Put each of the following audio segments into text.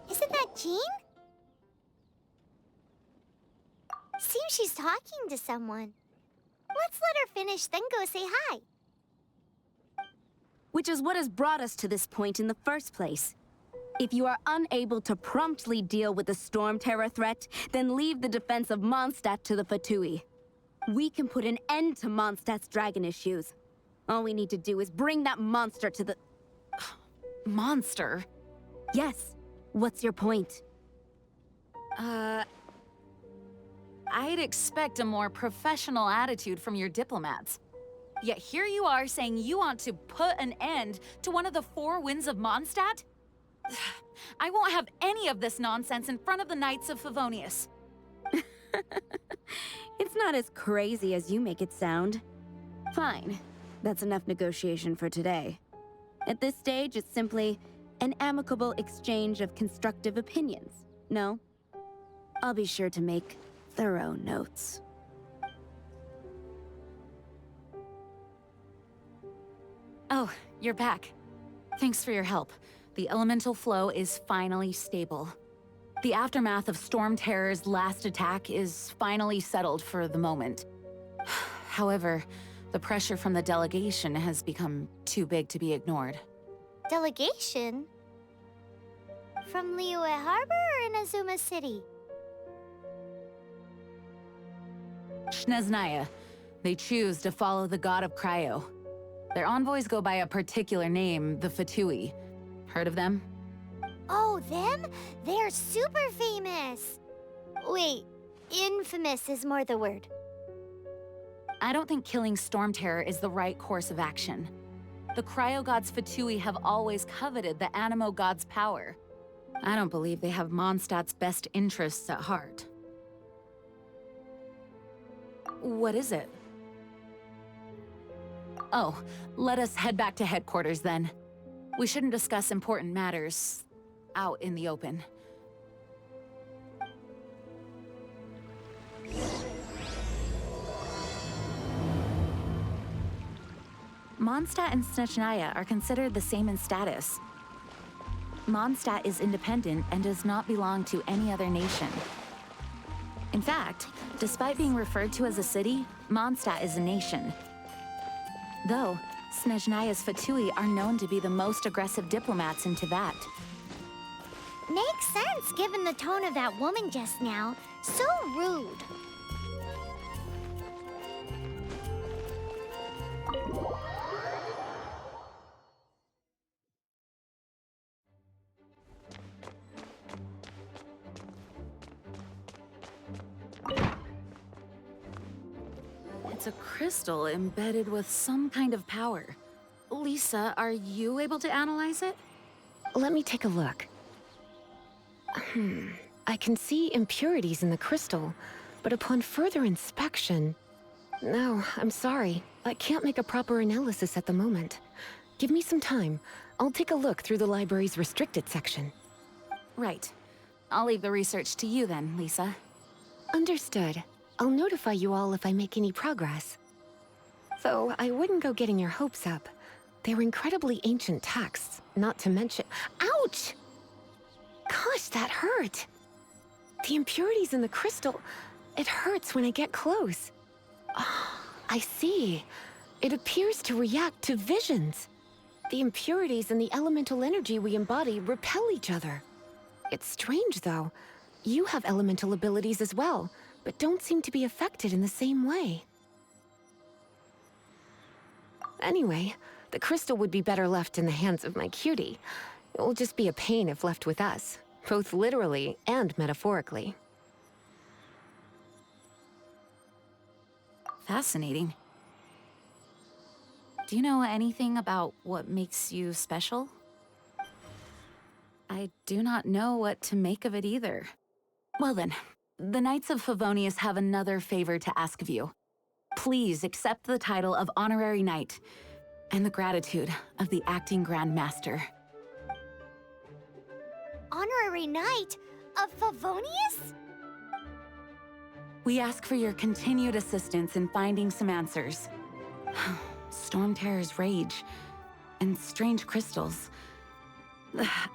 Isn't that Jean? Seems she's talking to someone. Let's let her finish, then go say hi. Which is what has brought us to this point in the first place. If you are unable to promptly deal with the Stormterror threat, then leave the defense of Mondstadt to the Fatui. We can put an end to Mondstadt's dragon issues. All we need to do is bring that monster to the... Monster? Yes. What's your point? I'd expect a more professional attitude from your diplomats. Yet here you are saying you want to put an end to one of the four winds of Mondstadt? I won't have any of this nonsense in front of the Knights of Favonius. It's not as crazy as you make it sound. Fine. That's enough negotiation for today. At this stage, it's simply an amicable exchange of constructive opinions. No? I'll be sure to make thorough notes. Oh, you're back. Thanks for your help. The elemental flow is finally stable. The aftermath of Stormterror's last attack is finally settled for the moment. However, the pressure from the delegation has become too big to be ignored. Delegation? From Liyue Harbor or Inazuma City? Snezhnaya. They choose to follow the god of Cryo. Their envoys go by a particular name, the Fatui. Heard of them? Oh, them? They're super famous! Wait, infamous is more the word. I don't think killing Stormterror is the right course of action. The Cryo God's Fatui have always coveted the Animo God's power. I don't believe they have Mondstadt's best interests at heart. What is it? Oh, let us head back to headquarters then. We shouldn't discuss important matters out in the open. Mondstadt and Snezhnaya are considered the same in status. Mondstadt is independent and does not belong to any other nation. In fact, despite being referred to as a city, Mondstadt is a nation. Though, Snezhnaya's Fatui are known to be the most aggressive diplomats in Teyvat. Makes sense given the tone of that woman just now. So rude. It's a crystal embedded with some kind of power. Lisa, are you able to analyze it? Let me take a look. I can see impurities in the crystal, but upon further inspection... No, I'm sorry. I can't make a proper analysis at the moment. Give me some time. I'll take a look through the library's restricted section. Right. I'll leave the research to you then, Lisa. Understood. I'll notify you all if I make any progress. Though, I wouldn't go getting your hopes up. They're incredibly ancient texts, not to mention— Ouch! Gosh, that hurt! The impurities in the crystal— it hurts when I get close. Oh, I see. It appears to react to visions. The impurities and the elemental energy we embody repel each other. It's strange, though. You have elemental abilities as well, but don't seem to be affected in the same way. Anyway, the crystal would be better left in the hands of my cutie. It will just be a pain if left with us, both literally and metaphorically. Fascinating. Do you know anything about what makes you special? I do not know what to make of it either. Well then, the Knights of Favonius have another favor to ask of you. Please accept the title of Honorary Knight and the gratitude of the Acting Grand Master. Honorary Knight of Favonius? We ask for your continued assistance in finding some answers. Stormterror's rage and strange crystals.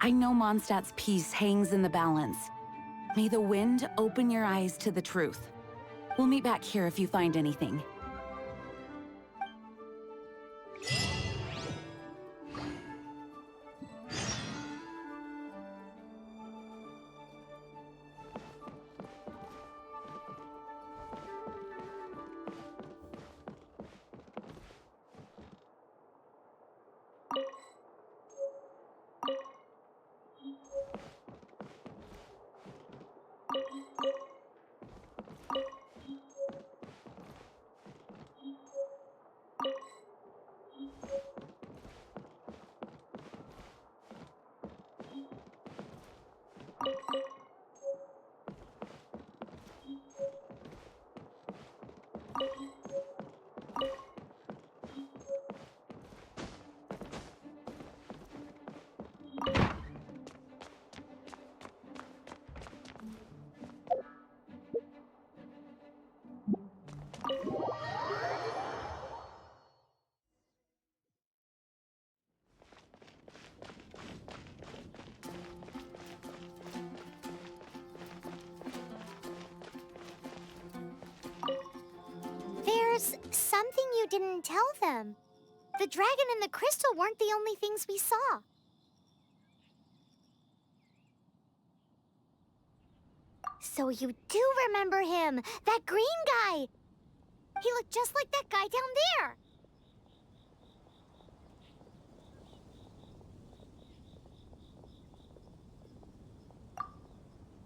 I know Mondstadt's peace hangs in the balance. May the wind open your eyes to the truth. We'll meet back here if you find anything. There's something you didn't tell them. The dragon and the crystal weren't the only things we saw. So you do remember him, that green guy! He looked just like that guy down there!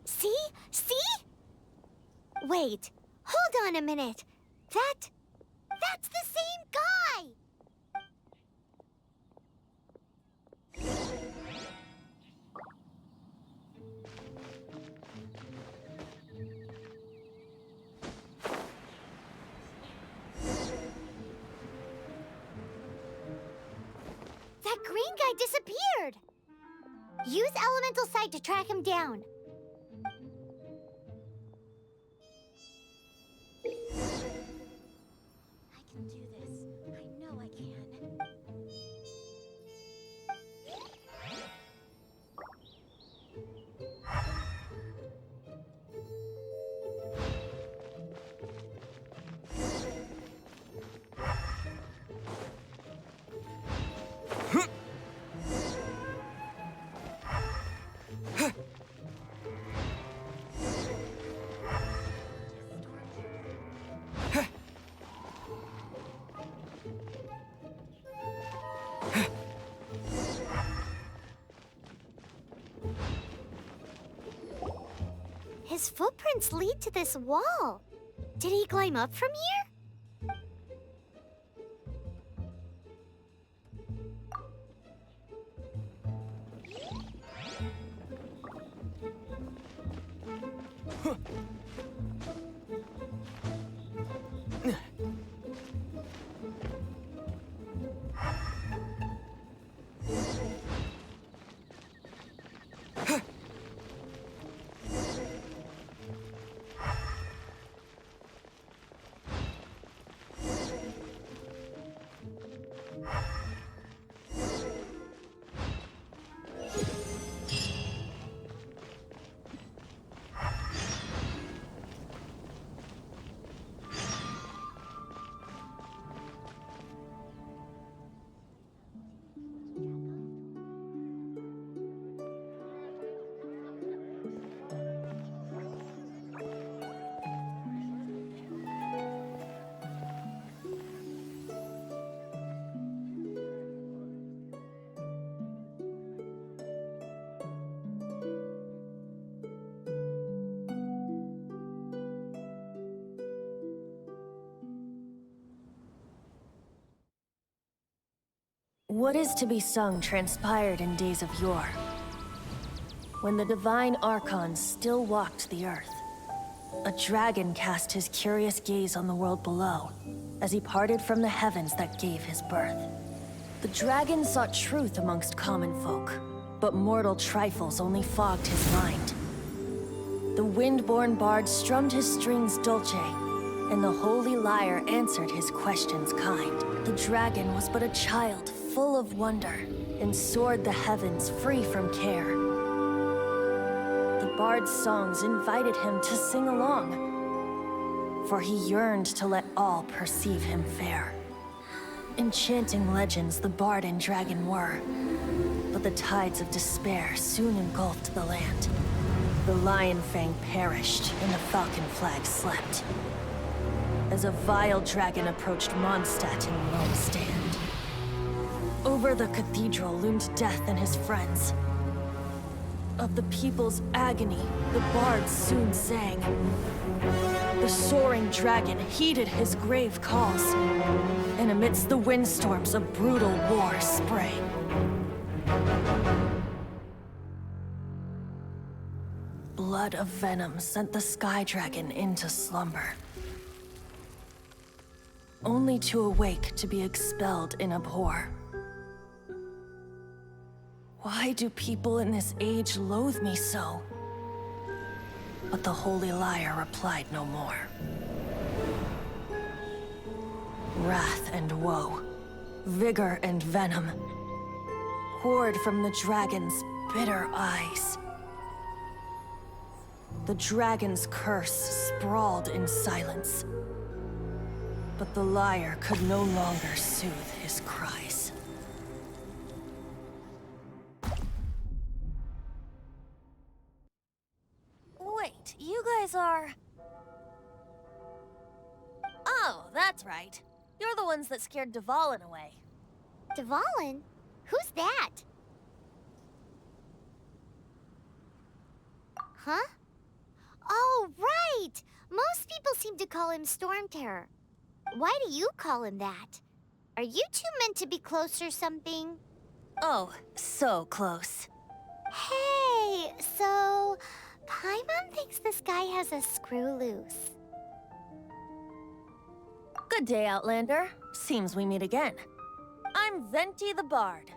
See? See? Wait, hold on a minute. That's the same guy! That green guy disappeared! Use Elemental Sight to track him down. I can do this. I know I can. His footprints lead to this wall. Did he climb up from here? What is to be sung transpired in days of yore, when the divine archons still walked the earth. A dragon cast his curious gaze on the world below, as he parted from the heavens that gave his birth. The dragon sought truth amongst common folk, but mortal trifles only fogged his mind. The wind-born bard strummed his strings dulce, and the holy lyre answered his questions kind. The dragon was but a child, full of wonder, and soared the heavens free from care. The bard's songs invited him to sing along, for he yearned to let all perceive him fair. Enchanting legends the bard and dragon were, but the tides of despair soon engulfed the land. The lion fang perished, and the falcon flag slept, as a vile dragon approached Mondstadt in lone stand. Over the cathedral loomed death and his friends. Of the people's agony, the bards soon sang. The soaring dragon heeded his grave calls, and amidst the windstorms a brutal war sprang. Blood of venom sent the sky dragon into slumber, only to awake to be expelled in abhor. Why do people in this age loathe me so? But the holy Lyre replied no more. Wrath and woe, vigor and venom, poured from the dragon's bitter eyes. The dragon's curse sprawled in silence, but the Lyre could no longer soothe his cries. Wait, you guys are... Oh, that's right. You're the ones that scared Dvalin away. Dvalin? Who's that? Huh? Oh, right! Most people seem to call him Stormterror. Why do you call him that? Are you two meant to be close or something? Oh, so close. Hey, so... Paimon thinks this guy has a screw loose. Good day, Outlander. Seems we meet again. I'm Venti the Bard.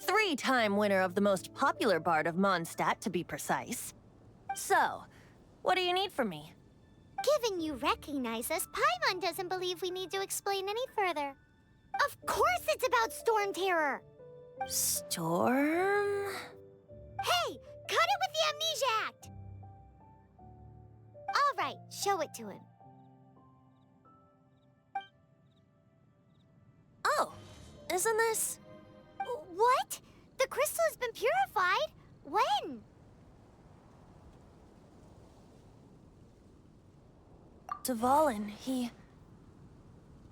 3-time winner of the most popular bard of Mondstadt, to be precise. So, what do you need from me? Given you recognize us, Paimon doesn't believe we need to explain any further. Of course it's about Stormterror! Storm? Hey! Cut it with the Amnesia Act! All right, show it to him. Oh, isn't this... What? The crystal has been purified? When? Dvalin,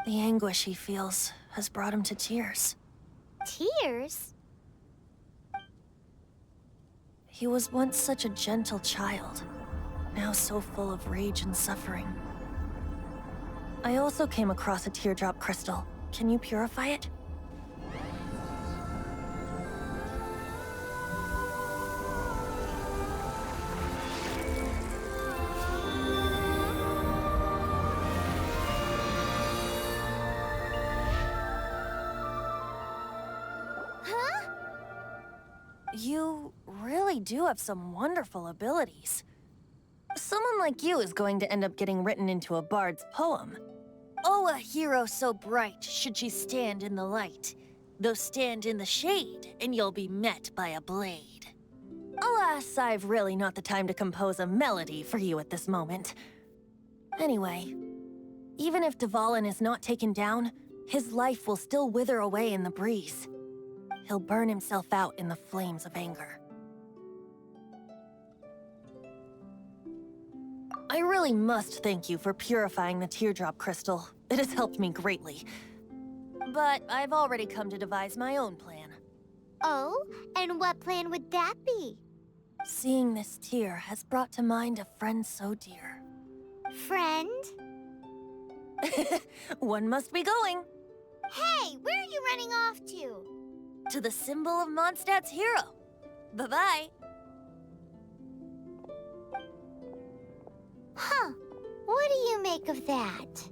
the anguish he feels has brought him to tears. Tears? He was once such a gentle child, now so full of rage and suffering. I also came across a teardrop crystal. Can you purify it? Huh? You really do have some wonderful abilities. Someone like you is going to end up getting written into a bard's poem. Oh, a hero so bright should she stand in the light. Though stand in the shade, and you'll be met by a blade. Alas, I've really not the time to compose a melody for you at this moment. Anyway, even if Dvalin is not taken down, his life will still wither away in the breeze. He'll burn himself out in the flames of anger. I really must thank you for purifying the teardrop crystal. It has helped me greatly. But I've already come to devise my own plan. Oh, and what plan would that be? Seeing this tear has brought to mind a friend so dear. Friend? One must be going. Hey, where are you running off to? To the symbol of Mondstadt's hero. Bye-bye. Huh. What do you make of that?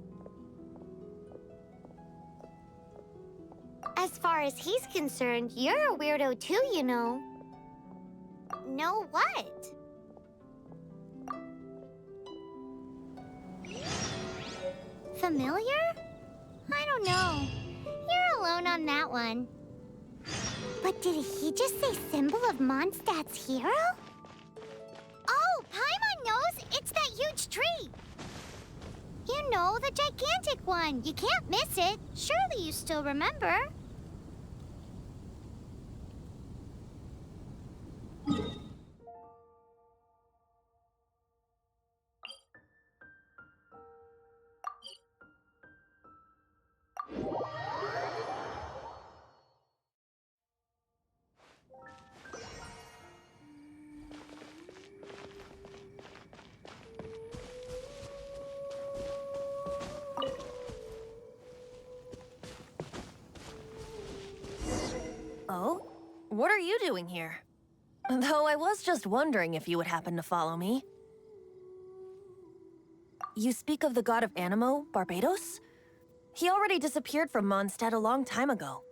As far as he's concerned, you're a weirdo too, you know. Know what? Familiar? I don't know. You're alone on that one. But did he just say symbol of Mondstadt's hero? Oh, Paimon knows! It's that huge tree! You know, the gigantic one. You can't miss it. Surely you still remember. Oh? What are you doing here? Though I was just wondering if you would happen to follow me. You speak of the god of Animo, Barbados? He already disappeared from Mondstadt a long time ago.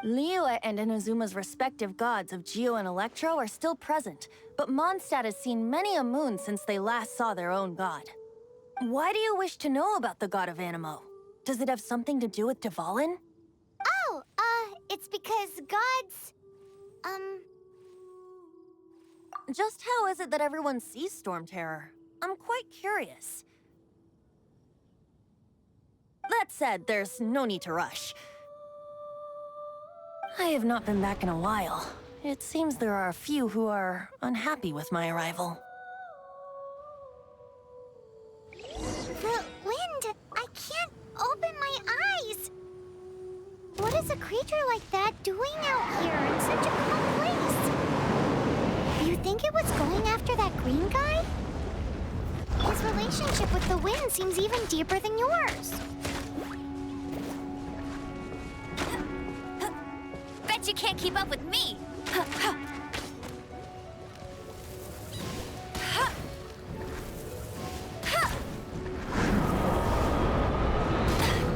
Liyue and Inazuma's respective gods of Geo and Electro are still present, but Mondstadt has seen many a moon since they last saw their own god. Why do you wish to know about the god of Animo? Does it have something to do with Dvalin? Oh, it's because gods... Just how is it that everyone sees Stormterror? I'm quite curious. That said, there's no need to rush. I have not been back in a while. It seems there are a few who are unhappy with my arrival. is a creature like that doing out here in such a calm place? You think it was going after that green guy? His relationship with the wind seems even deeper than yours. Bet you can't keep up with me!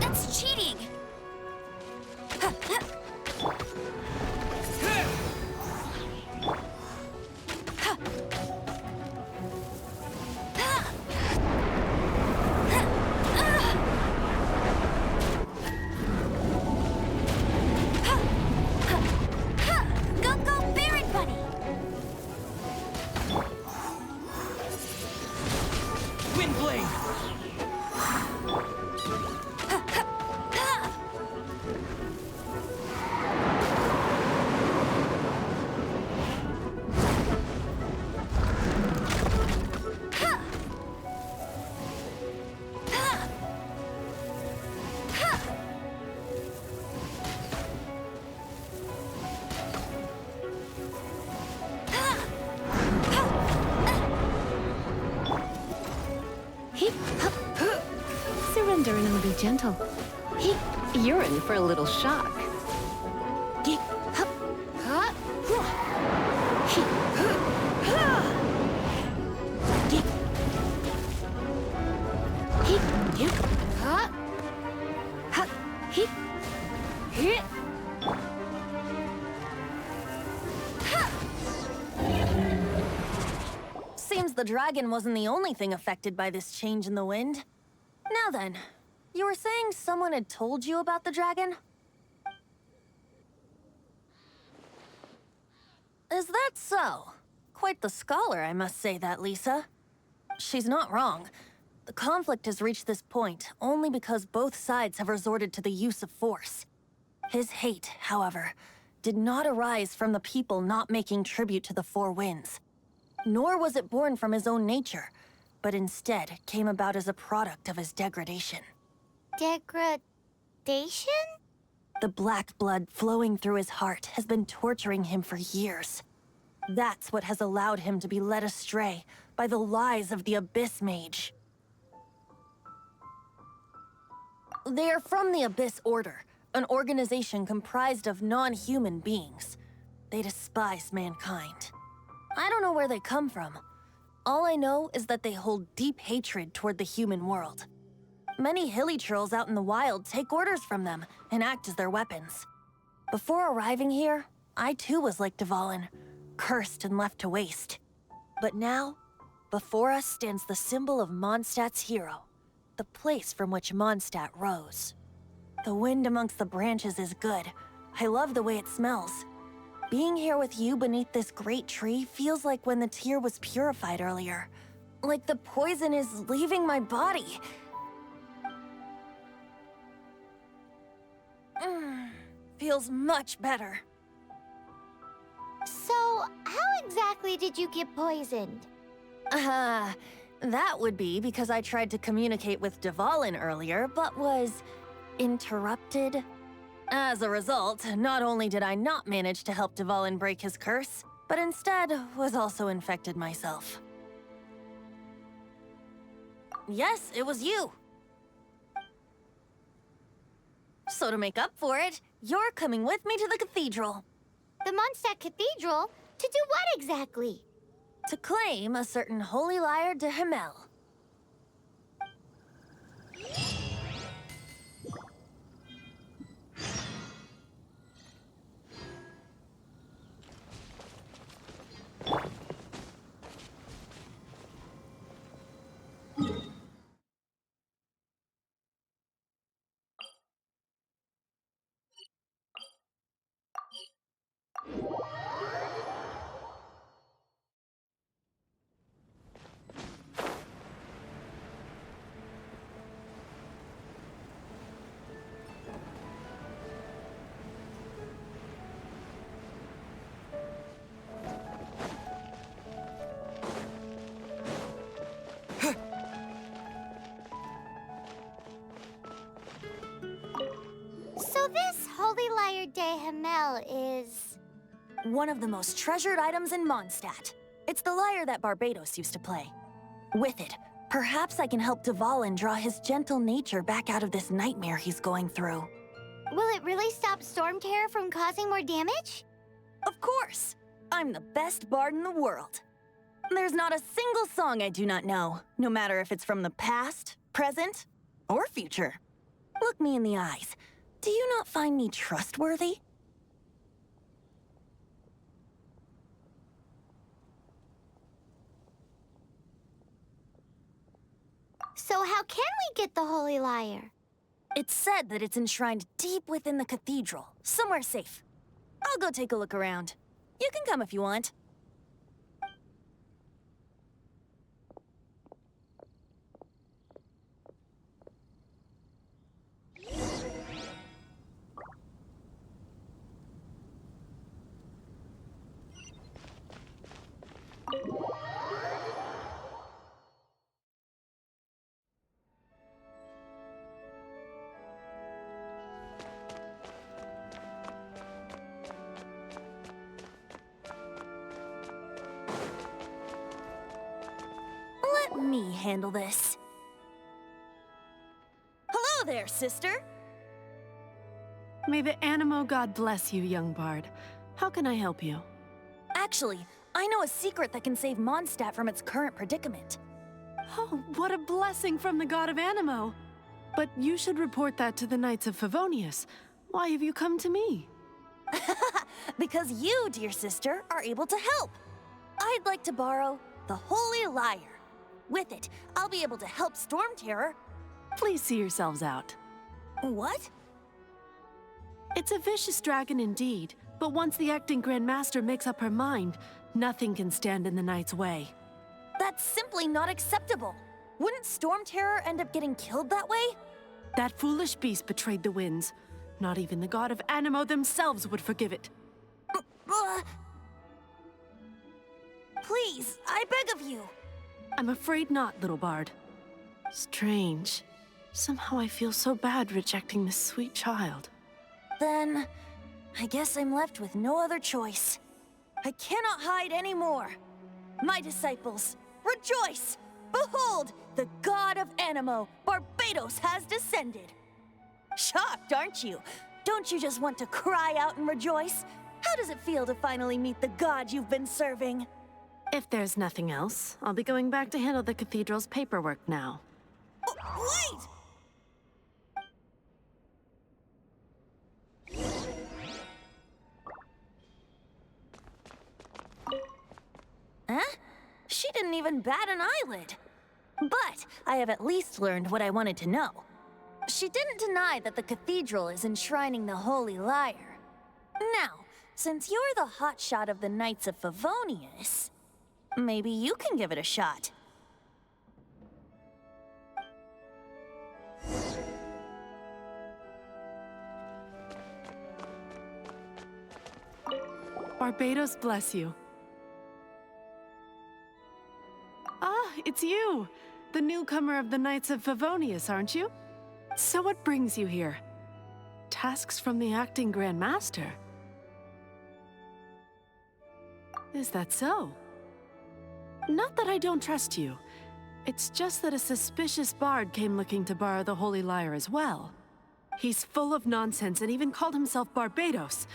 That's cheating! Surrender and I'll be gentle. You're in for a little shock. Seems the dragon wasn't the only thing affected by this change in the wind. Now then, you were saying someone had told you about the dragon? Is that so? Quite the scholar, I must say that, Lisa. She's not wrong. The conflict has reached this point only because both sides have resorted to the use of force. His hate, however, did not arise from the people not making tribute to the Four Winds. Nor was it born from his own nature, but instead came about as a product of his degradation. Degradation? The black blood flowing through his heart has been torturing him for years. That's what has allowed him to be led astray by the lies of the Abyss Mage. They are from the Abyss Order, an organization comprised of non-human beings. They despise mankind. I don't know where they come from. All I know is that they hold deep hatred toward the human world. Many hilly trolls out in the wild take orders from them and act as their weapons. Before arriving here, I too was like Dvalin, cursed and left to waste. But now, before us stands the symbol of Mondstadt's hero, the place from which Mondstadt rose. The wind amongst the branches is good. I love the way it smells. Being here with you beneath this great tree feels like when the tear was purified earlier. Like the poison is leaving my body. Feels much better. So, how exactly did you get poisoned? That would be because I tried to communicate with Dvalin earlier, but was interrupted. As a result, not only did I not manage to help Dvalin break his curse, but instead was also infected myself. Yes, it was you. So to make up for it, you're coming with me to the Cathedral. The Mondstadt Cathedral? To do what exactly? To claim a certain holy Lyre de Himmel. Holy Lyre de Himmel is... One of the most treasured items in Mondstadt. It's the lyre that Barbados used to play. With it, perhaps I can help Dvalin draw his gentle nature back out of this nightmare he's going through. Will it really stop Stormterror from causing more damage? Of course! I'm the best bard in the world. There's not a single song I do not know, no matter if it's from the past, present, or future. Look me in the eyes. Do you not find me trustworthy? So how can we get the Holy Lyre? It's said that it's enshrined deep within the cathedral, somewhere safe. I'll go take a look around. You can come if you want. Let me handle this. Hello there, sister! May the Animo God bless you, young bard. How can I help you? Actually, I know a secret that can save Mondstadt from its current predicament. Oh, what a blessing from the god of Animo! But you should report that to the Knights of Favonius. Why have you come to me? Because you, dear sister, are able to help. I'd like to borrow the Holy Lyre. With it, I'll be able to help Stormterror. Please see yourselves out. What? It's a vicious dragon indeed, but once the acting Grand Master makes up her mind, nothing can stand in the Knight's way. That's simply not acceptable. Wouldn't Stormterror end up getting killed that way? That foolish beast betrayed the winds. Not even the god of Animo themselves would forgive it. Please, I beg of you. I'm afraid not, little bard. Strange. Somehow I feel so bad rejecting this sweet child. Then, I guess I'm left with no other choice. I cannot hide anymore. My disciples, rejoice! Behold, the god of Animo, Barbados, has descended. Shocked, aren't you? Don't you just want to cry out and rejoice? How does it feel to finally meet the god you've been serving? If there's nothing else, I'll be going back to handle the cathedral's paperwork now. Wait! Huh? She didn't even bat an eyelid. But I have at least learned what I wanted to know. She didn't deny that the cathedral is enshrining the Holy Lyre. Now, since you're the hotshot of the Knights of Favonius, maybe you can give it a shot. Barbados bless you. Ah, it's you! The newcomer of the Knights of Favonius, aren't you? So what brings you here? Tasks from the acting Grand Master? Is that so? Not that I don't trust you. It's just that a suspicious bard came looking to borrow the Holy Lyre as well. He's full of nonsense and even called himself Barbados.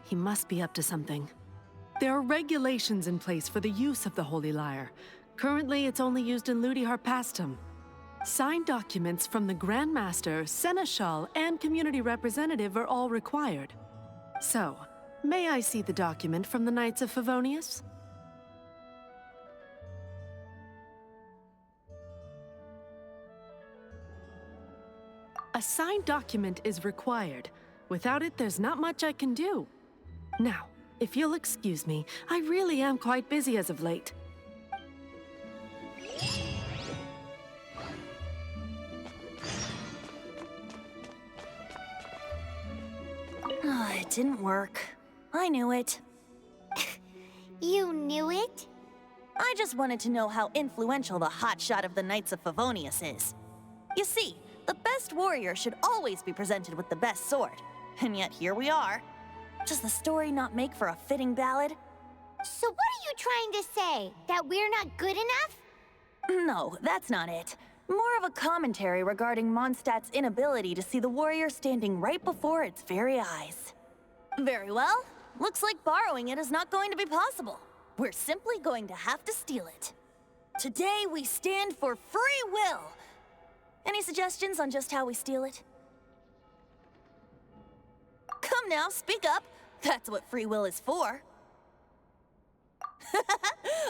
He must be up to something. There are regulations in place for the use of the Holy Lyre. Currently, it's only used in Ludi Harpastum. Signed documents from the Grand Master, Seneschal, and Community Representative are all required. So, may I see the document from the Knights of Favonius? A signed document is required. Without it, there's not much I can do. Now, if you'll excuse me, I really am quite busy as of late. It didn't work. I knew it. You knew it? I just wanted to know how influential the hotshot of the Knights of Favonius is. You see, the best warrior should always be presented with the best sword. And yet here we are. Does the story not make for a fitting ballad? So what are you trying to say? That we're not good enough? No, that's not it. More of a commentary regarding Mondstadt's inability to see the warrior standing right before its very eyes. Very well. Looks like borrowing it is not going to be possible. We're simply going to have to steal it. Today we stand for free will. Any suggestions on just how we steal it? Come now, speak up. That's what free will is for.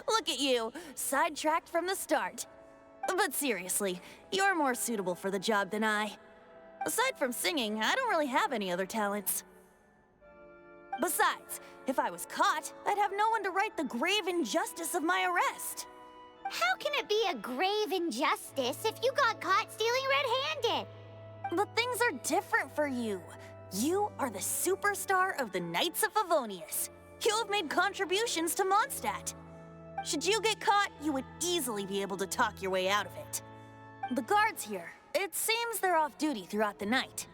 Look at you, sidetracked from the start. But seriously, you're more suitable for the job than I. Aside from singing, I don't really have any other talents. Besides, if I was caught, I'd have no one to right the grave injustice of my arrest. How can it be a grave injustice if you got caught stealing red-handed? But things are different for you. You are the superstar of the Knights of Favonius. You have made contributions to Mondstadt. Should you get caught, you would easily be able to talk your way out of it. The guards here, it seems they're off duty throughout the night.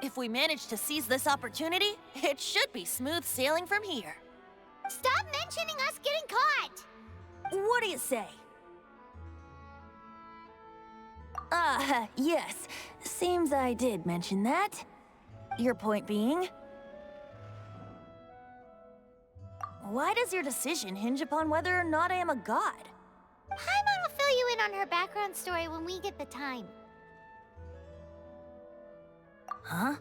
If we manage to seize this opportunity, it should be smooth sailing from here. Stop mentioning us getting caught! What do you say? Yes. Seems I did mention that. Your point being? Why does your decision hinge upon whether or not I am a god? Paimon will fill you in on her background story when we get the time. Huh?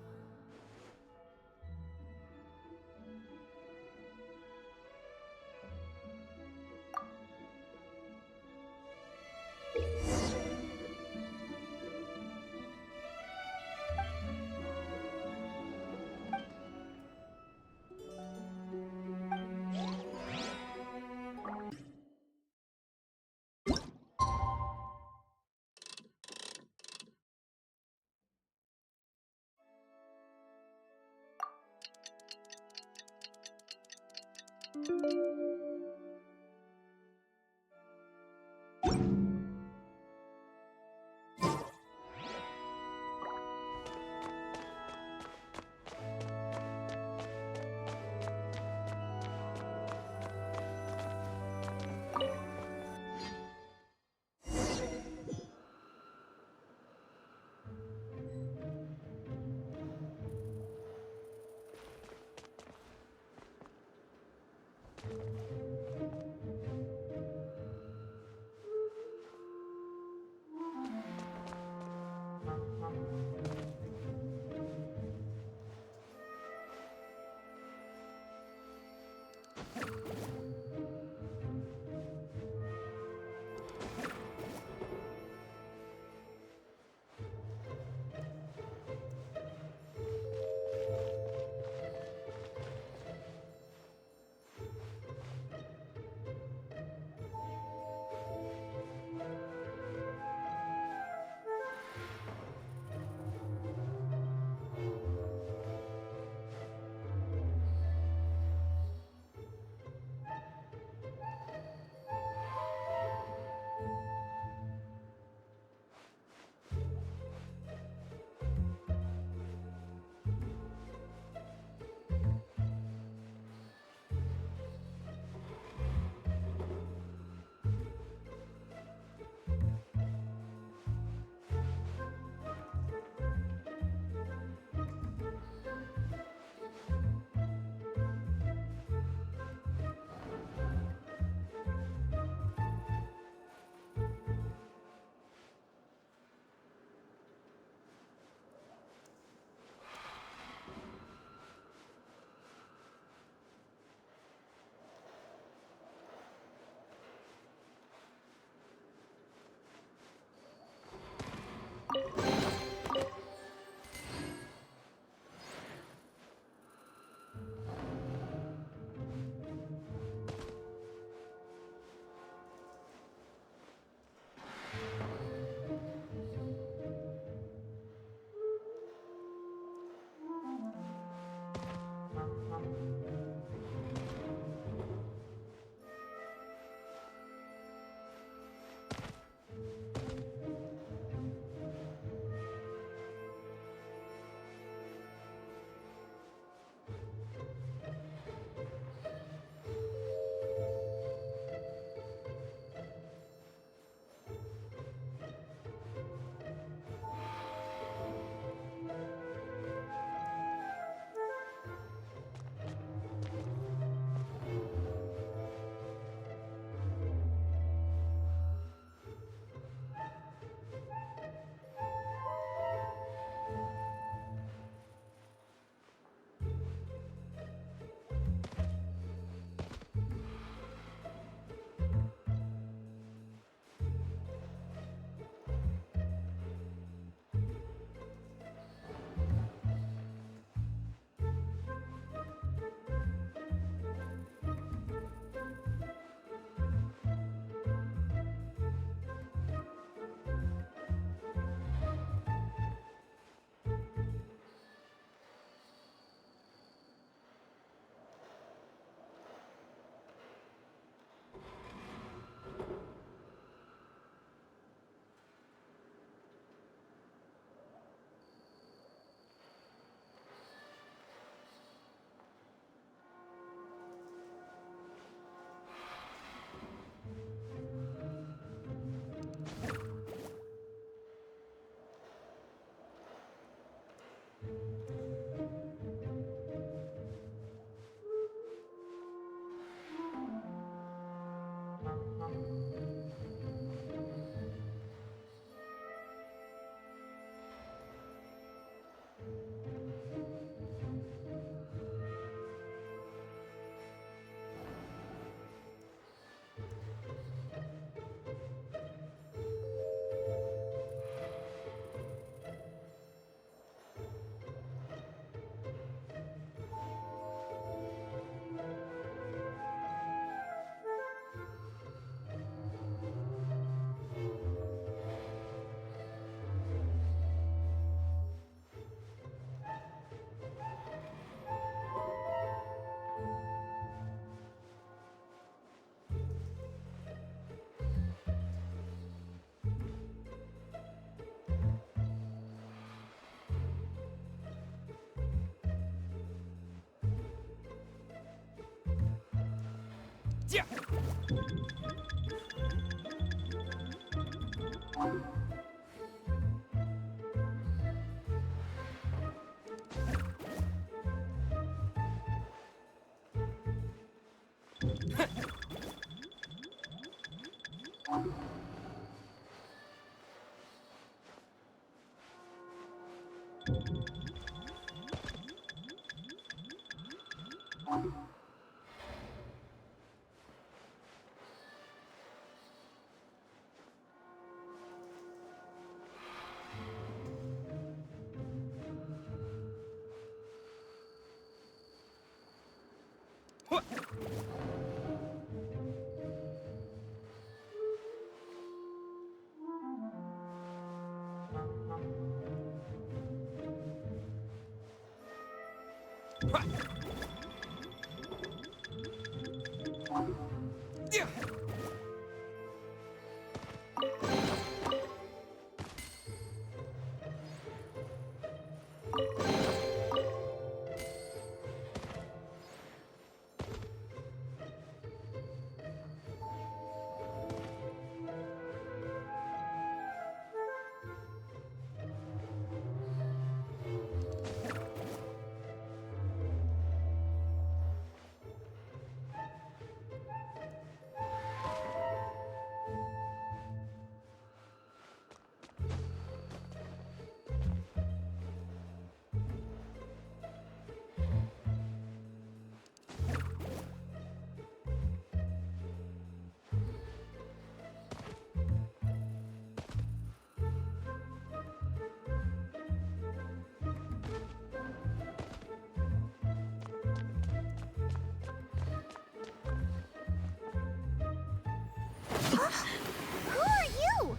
Who are you?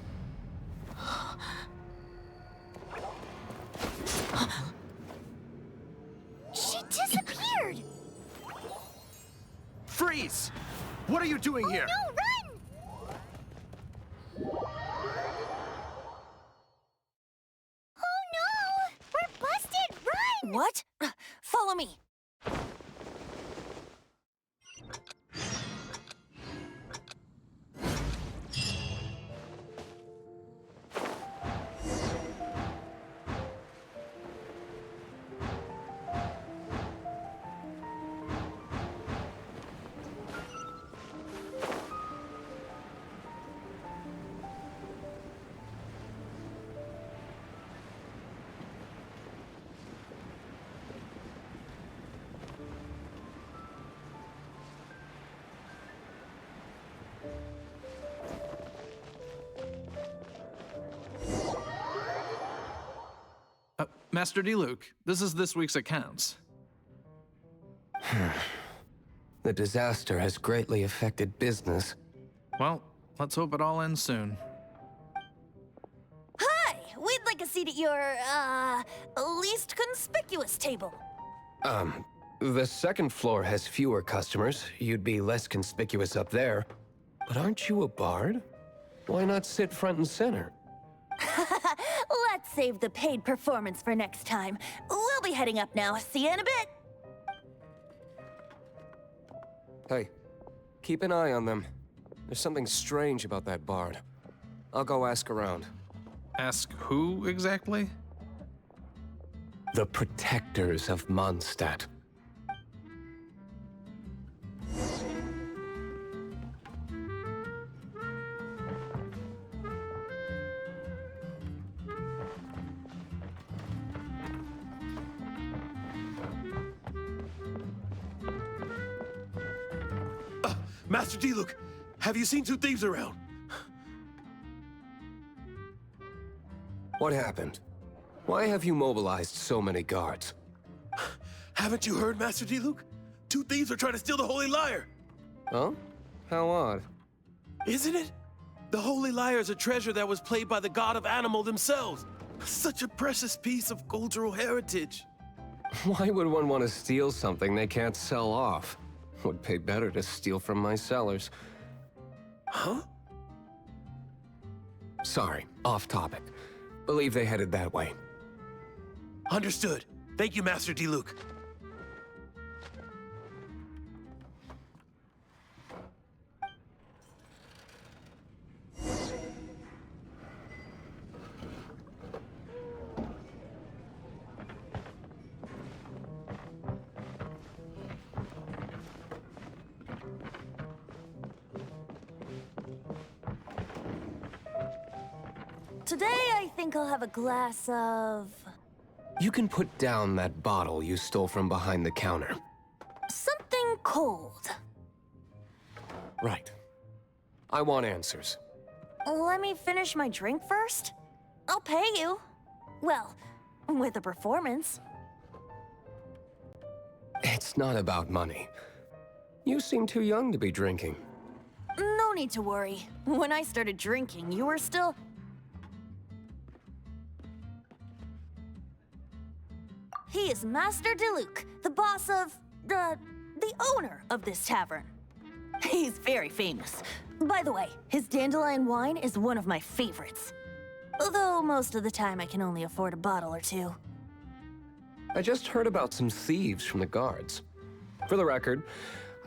She disappeared! Freeze! What are you doing here? No, run! Oh no! We're busted! Run! What? Follow me. Master Diluc, this is this week's accounts. The disaster has greatly affected business. Well, let's hope it all ends soon. Hi! We'd like a seat at your, least conspicuous table. The second floor has fewer customers. You'd be less conspicuous up there. But aren't you a bard? Why not sit front and center? Let's save the paid performance for next time. We'll be heading up now. See you in a bit. Hey, keep an eye on them. There's something strange about that bard. I'll go ask around. Ask who exactly? The protectors of Mondstadt. Master Diluc, have you seen two thieves around? What happened? Why have you mobilized so many guards? Haven't you heard, Master Diluc? Two thieves are trying to steal the Holy Lyre. Huh? How odd. Isn't it? The Holy Lyre is a treasure that was played by the god of animal themselves. Such a precious piece of cultural heritage. Why would one want to steal something they can't sell off? Would pay better to steal from my sellers. Huh? Sorry, off topic. Believe they headed that way. Understood. Thank you, Master Diluc. Today, I think I'll have a glass of... You can put down that bottle you stole from behind the counter. something cold. Right. I want answers. Let me finish my drink first. I'll pay you. Well, with a performance. It's not about money. You seem too young to be drinking. No need to worry. When I started drinking, you were still... He is Master Diluc, the boss of... the owner of this tavern. He's very famous. By the way, his dandelion wine is one of my favorites. Although most of the time I can only afford a bottle or two. I just heard about some thieves from the guards. For the record,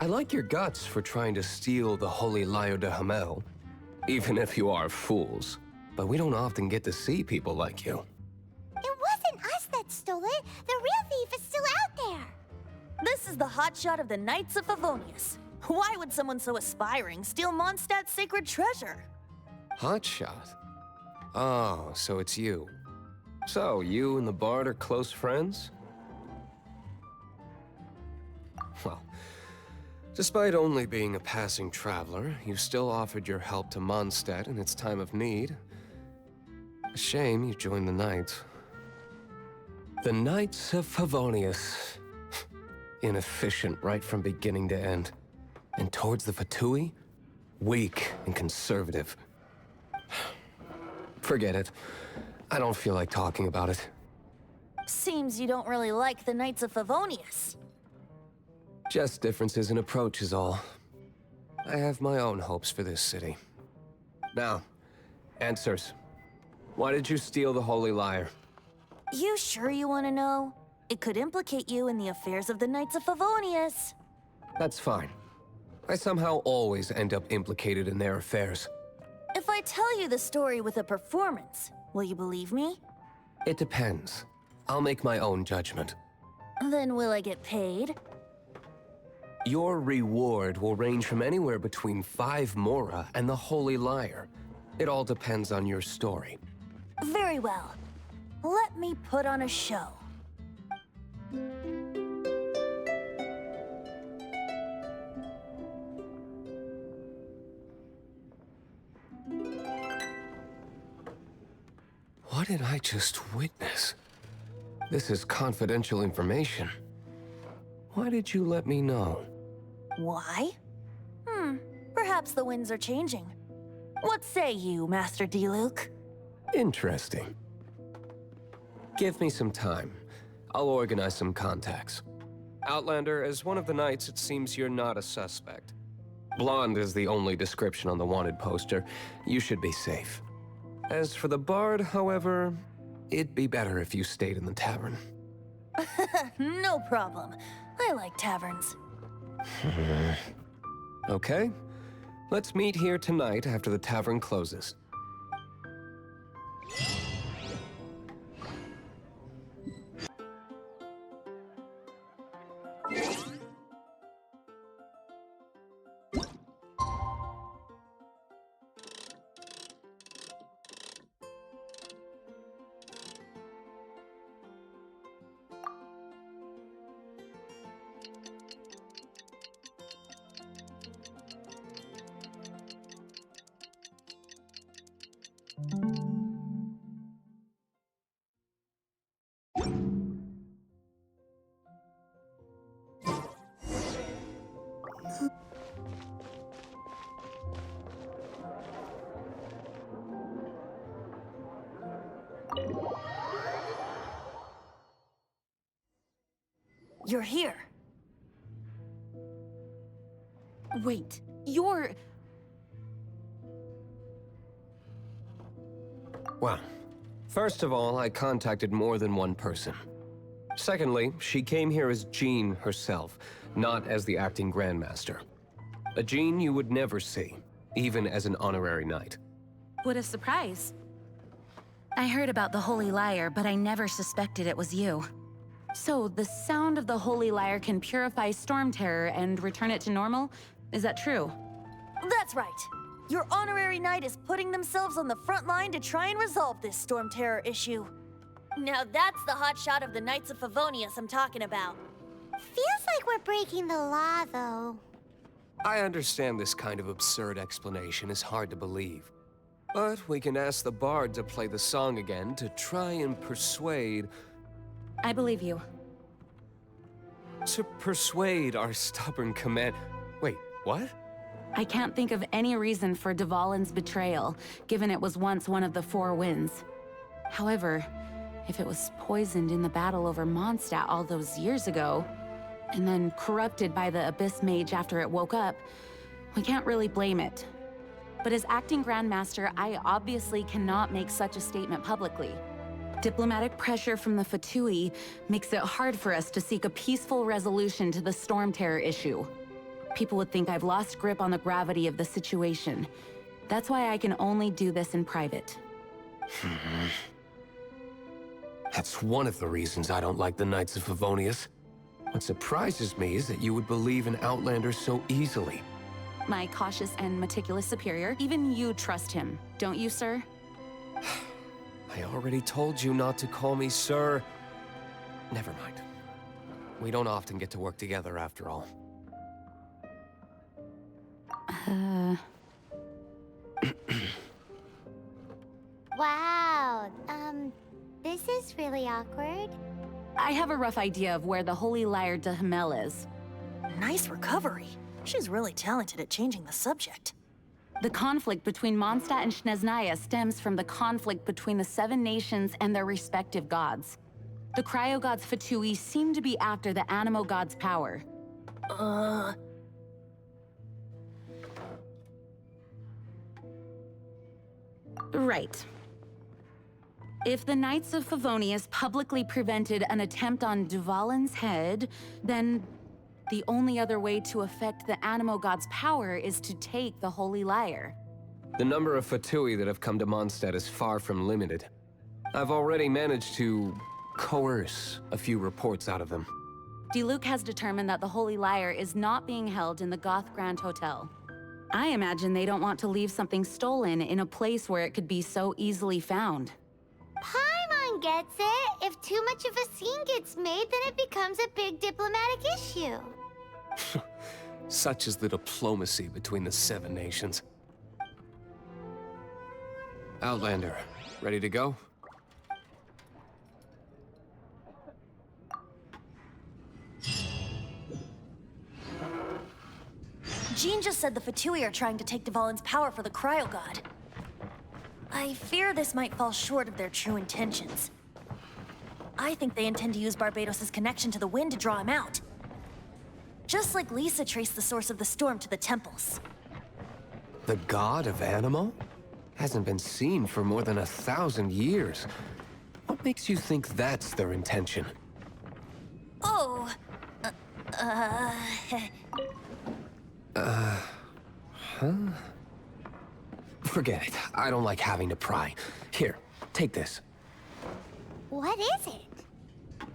I like your guts for trying to steal the holy Lyre de Himmel, even if you are fools. But we don't often get to see people like you. It wasn't us that stole it. The real thief is still out there. This is the hotshot of the Knights of Favonius. Why would someone so aspiring steal Mondstadt's sacred treasure? Hotshot? Oh, so it's you. So, you and the Bard are close friends? Well, despite only being a passing traveler, you still offered your help to Mondstadt in its time of need. A shame you joined the Knights. The Knights of Favonius. Inefficient right from beginning to end. And towards the Fatui, weak and conservative. Forget it. I don't feel like talking about it. Seems you don't really like the Knights of Favonius. Just differences in approach is all. I have my own hopes for this city. Now, answers. Why did you steal the Holy Lyre? You sure you want to know? It could implicate you in the affairs of the Knights of Favonius. That's fine. I somehow always end up implicated in their affairs. If I tell you the story with a performance, will you believe me? It depends. I'll make my own judgment. Then will I get paid? Your reward will range from anywhere between 5 mora and the Holy Lyre. It all depends on your story. Very well. Let me put on a show. What did I just witness? This is confidential information. Why did you let me know? Why? Perhaps the winds are changing. What say you, Master Diluc? Interesting. Give me some time. I'll organize some contacts. Outlander, as one of the knights, it seems you're not a suspect. Blonde is the only description on the wanted poster. You should be safe. As for the Bard, however, it'd be better if you stayed in the tavern. No problem. I like taverns. Okay. Let's meet here tonight after the tavern closes. You're here. Wait, you're... Well, first of all, I contacted more than one person. Secondly, she came here as Jean herself, not as the acting Grandmaster. A Jean you would never see, even as an honorary knight. What a surprise. I heard about the Holy Lyre, but I never suspected it was you. So, the sound of the Holy Lyre can purify Stormterror and return it to normal? Is that true? That's right. Your honorary knight is putting themselves on the front line to try and resolve this Stormterror issue. Now that's the hotshot of the Knights of Favonius I'm talking about. Feels like we're breaking the law, though. I understand this kind of absurd explanation is hard to believe. But we can ask the bard to play the song again to try and persuade... I believe you. To persuade our stubborn Comet... Wait, what? I can't think of any reason for Dvalin's betrayal, given it was once one of the Four Winds. However, if it was poisoned in the battle over Mondstadt all those years ago, and then corrupted by the Abyss Mage after it woke up, we can't really blame it. But as acting Grandmaster, I obviously cannot make such a statement publicly. Diplomatic pressure from the Fatui makes it hard for us to seek a peaceful resolution to the Stormterror issue. People would think I've lost grip on the gravity of the situation. That's why I can only do this in private. That's one of the reasons I don't like the Knights of Favonius. What surprises me is that you would believe in Outlanders so easily. My cautious and meticulous superior, even you trust him, don't you, sir? I already told you not to call me sir. Never mind. We don't often get to work together after all. Wow, this is really awkward. I have a rough idea of where the Holy Lyre de Himmel is. Nice recovery. She's really talented at changing the subject. The conflict between Mondstadt and Snezhnaya stems from the conflict between the Seven Nations and their respective gods. The cryo-gods Fatui seem to be after the Animo god's power. Right. If the Knights of Favonius publicly prevented an attempt on Dvalin's head, then the only other way to affect the Animo god's power is to take the Holy Lyre. The number of Fatui that have come to Mondstadt is far from limited. I've already managed to coerce a few reports out of them. Diluc has determined that the Holy Lyre is not being held in the Goth Grand Hotel. I imagine they don't want to leave something stolen in a place where it could be so easily found. Paimon gets it. If too much of a scene gets made, then it becomes a big diplomatic issue. Such is the diplomacy between the Seven Nations. Outlander, ready to go? Jean just said the Fatui are trying to take Dvalin's power for the Cryo God. I fear this might fall short of their true intentions. I think they intend to use Barbados' connection to the wind to draw him out. Just like Lisa traced the source of the storm to the temples. The god of Animo? Hasn't been seen for more than 1,000 years. What makes you think that's their intention? Oh, Forget it. I don't like having to pry. Here, take this. What is it?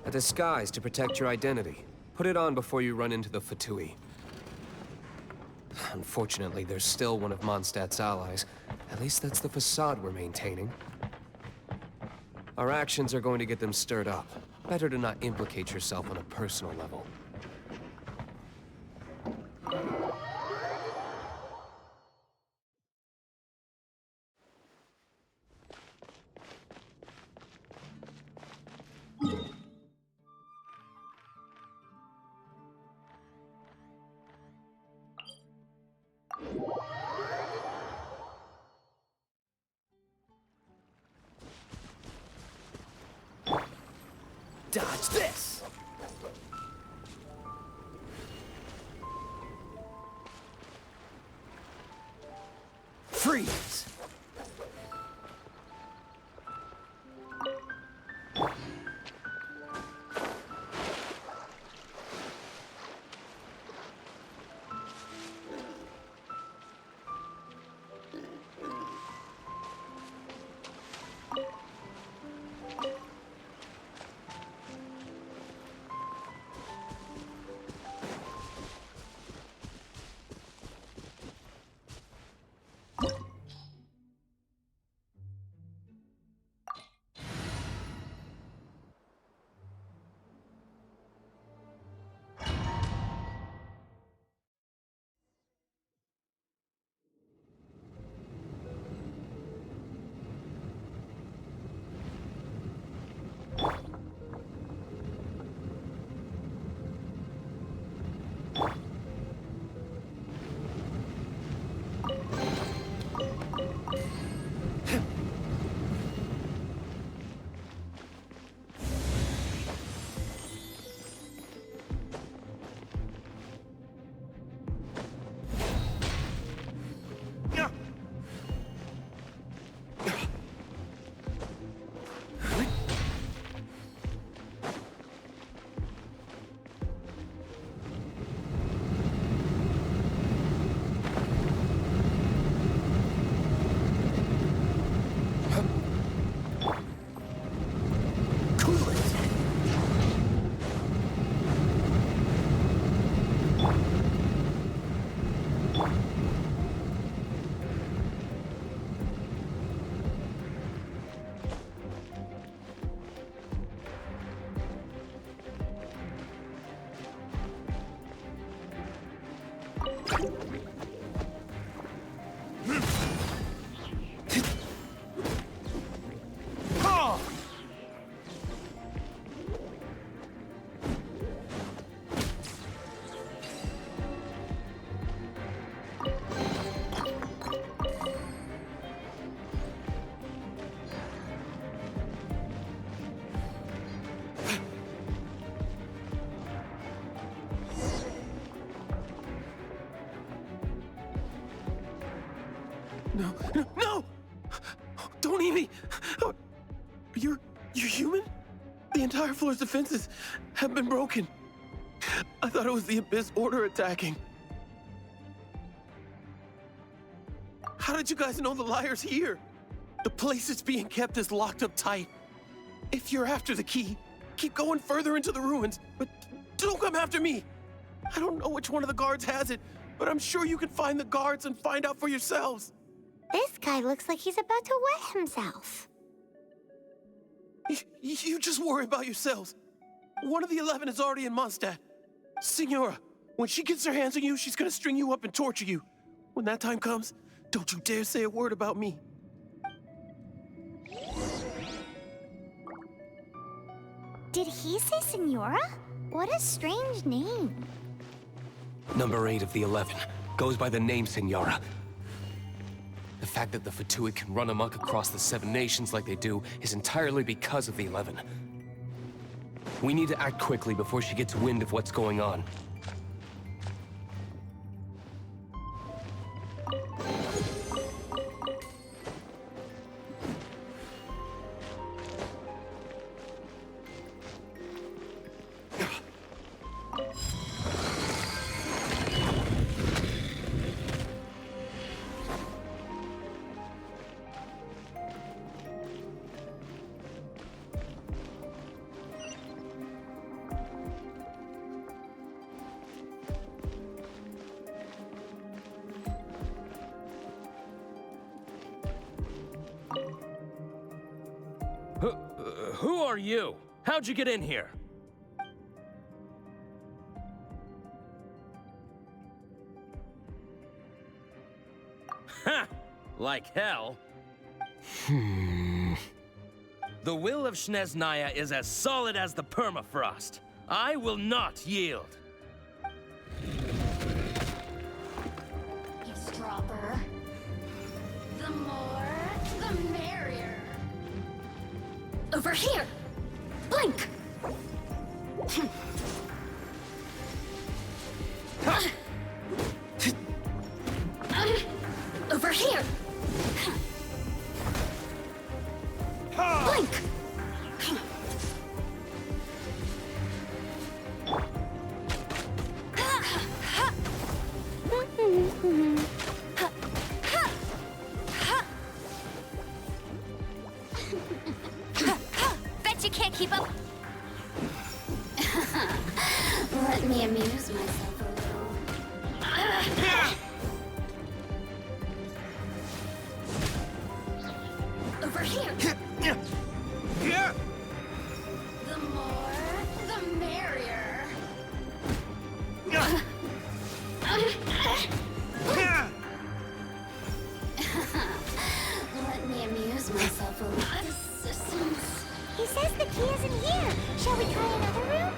A disguise to protect your identity. Put it on before you run into the Fatui. Unfortunately, there's still one of Mondstadt's allies. At least that's the facade we're maintaining. Our actions are going to get them stirred up. Better to not implicate yourself on a personal level. Dodge this! Freeze! No! Don't eat me! You're human? The entire floor's defenses have been broken. I thought it was the Abyss Order attacking. How did you guys know the Lyre's here? The place it's being kept is locked up tight. If you're after the key, keep going further into the ruins, but don't come after me. I don't know which one of the guards has it, but I'm sure you can find the guards and find out for yourselves. This guy looks like he's about to wet himself. You just worry about yourselves. One of the 11 is already in Mondstadt. Signora, when she gets her hands on you, she's gonna string you up and torture you. When that time comes, don't you dare say a word about me. Did he say Signora? What a strange name. Number 8 of the 11 goes by the name Signora. The fact that the Fatui can run amok across the 7 nations like they do is entirely because of the 11. We need to act quickly before she gets wind of what's going on. Who are you? How'd you get in here? Ha! Like hell. The will of Snezhnaya is as solid as the permafrost. I will not yield. Eavesdropper. The more, the merrier. Over here! Blink! Over here! Blink! Bet you can't keep up. Let me amuse myself a little. Over here. The more, the merrier. Let me amuse myself a little. Assistance. He says the key isn't here. Shall we try another room?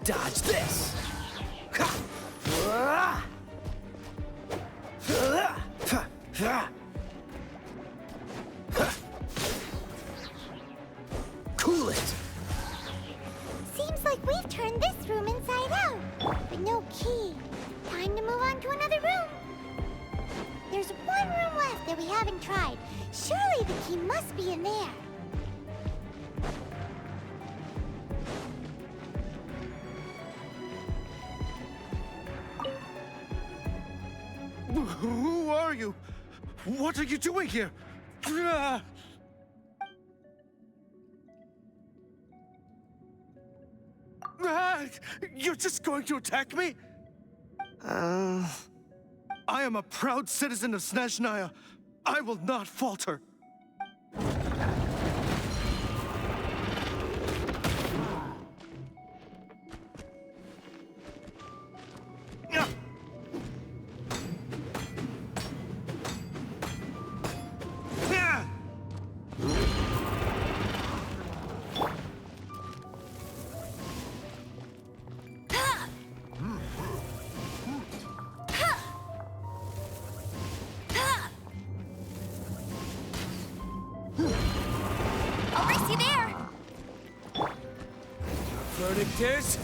Dodge this! Cool it! Seems like we've turned this room inside out, but no key. Time to move on to another room. There's one room left that we haven't tried. Surely the key must be in there. Who are you? What are you doing here? You're just going to attack me? I am a proud citizen of Snezhnaya. I will not falter. I'll race you there! Verdict is...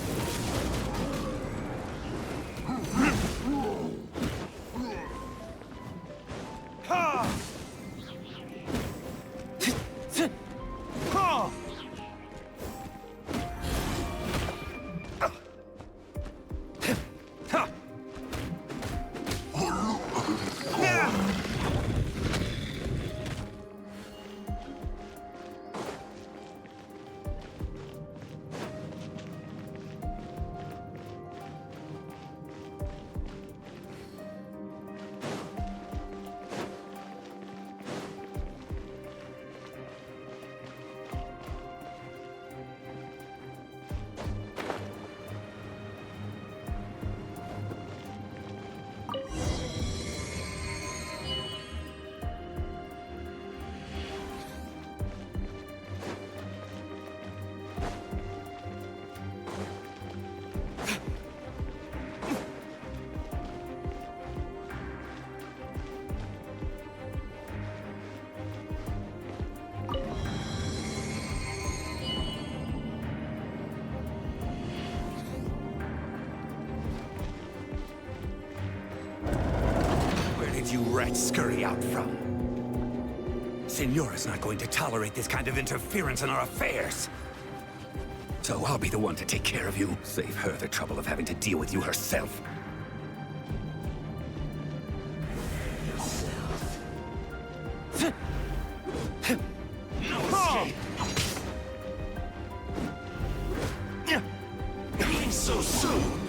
You rats scurry out from? Signora's not going to tolerate this kind of interference in our affairs. So I'll be the one to take care of you. Save her the trouble of having to deal with you herself. No escape. Leaving so soon.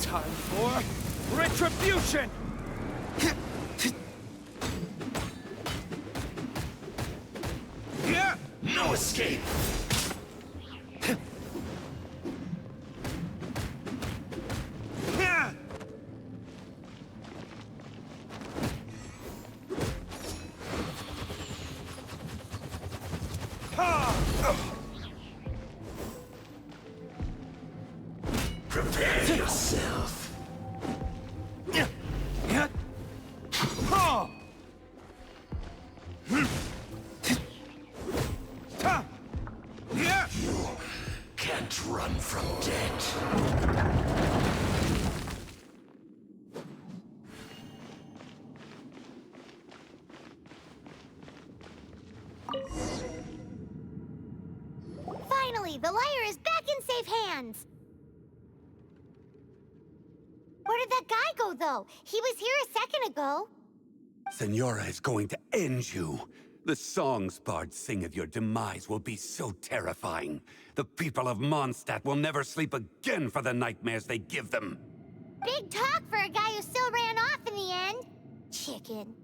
Time for retribution! No escape! Prepare yourself. You can't run from death. Finally, the Lyre is back in safe hands. Where did that guy go, though? He was here a second ago. Signora is going to end you. The songs bards sing of your demise will be so terrifying. The people of Mondstadt will never sleep again for the nightmares they give them. Big talk for a guy who still ran off in the end. Chicken.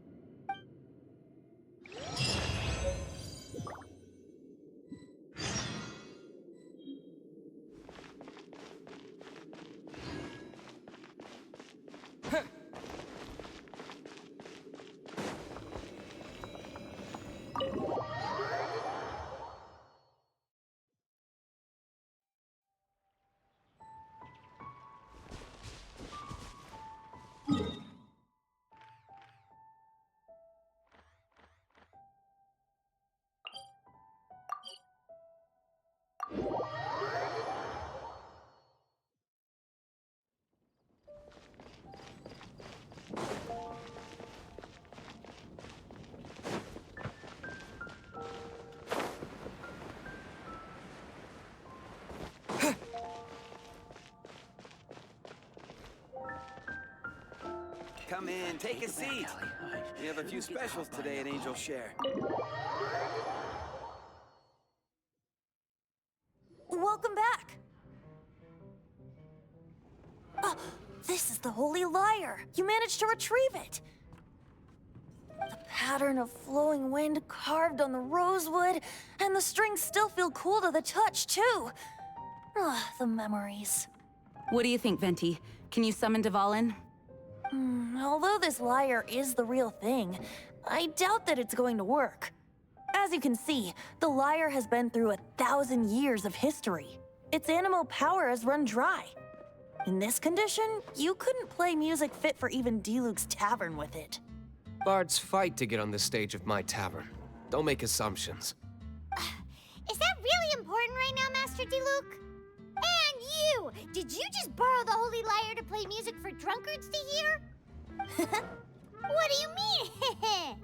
Come in, take a seat. We have a few specials today at Angel Share. Welcome back. Oh, this is the Holy Lyre. You managed to retrieve it. The pattern of flowing wind carved on the rosewood, and the strings still feel cool to the touch, too. The memories. What do you think, Venti? Can you summon Dvalin? Although this lyre is the real thing, I doubt that it's going to work. As you can see, the lyre has been through 1,000 years of history. Its animal power has run dry. In this condition, you couldn't play music fit for even Diluc's tavern with it. Bards fight to get on the stage of my tavern. Don't make assumptions. Is that really important right now, Master Diluc? And you! Did you just borrow the Holy Lyre to play music for drunkards to hear? What do you mean?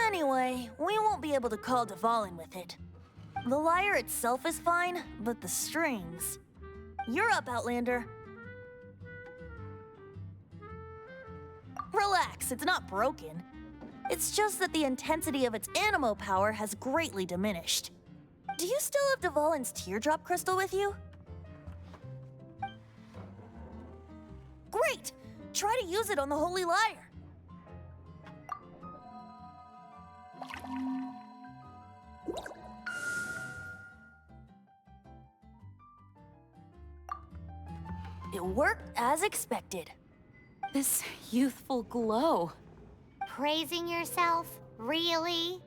Anyway, we won't be able to call Dvalin with it. The lyre itself is fine, but the strings... You're up, Outlander. Relax, it's not broken. It's just that the intensity of its animal power has greatly diminished. Do you still have Dvalin's teardrop crystal with you? Great! Try to use it on the Holy Lyre. It worked as expected. This youthful glow. Praising yourself? Really?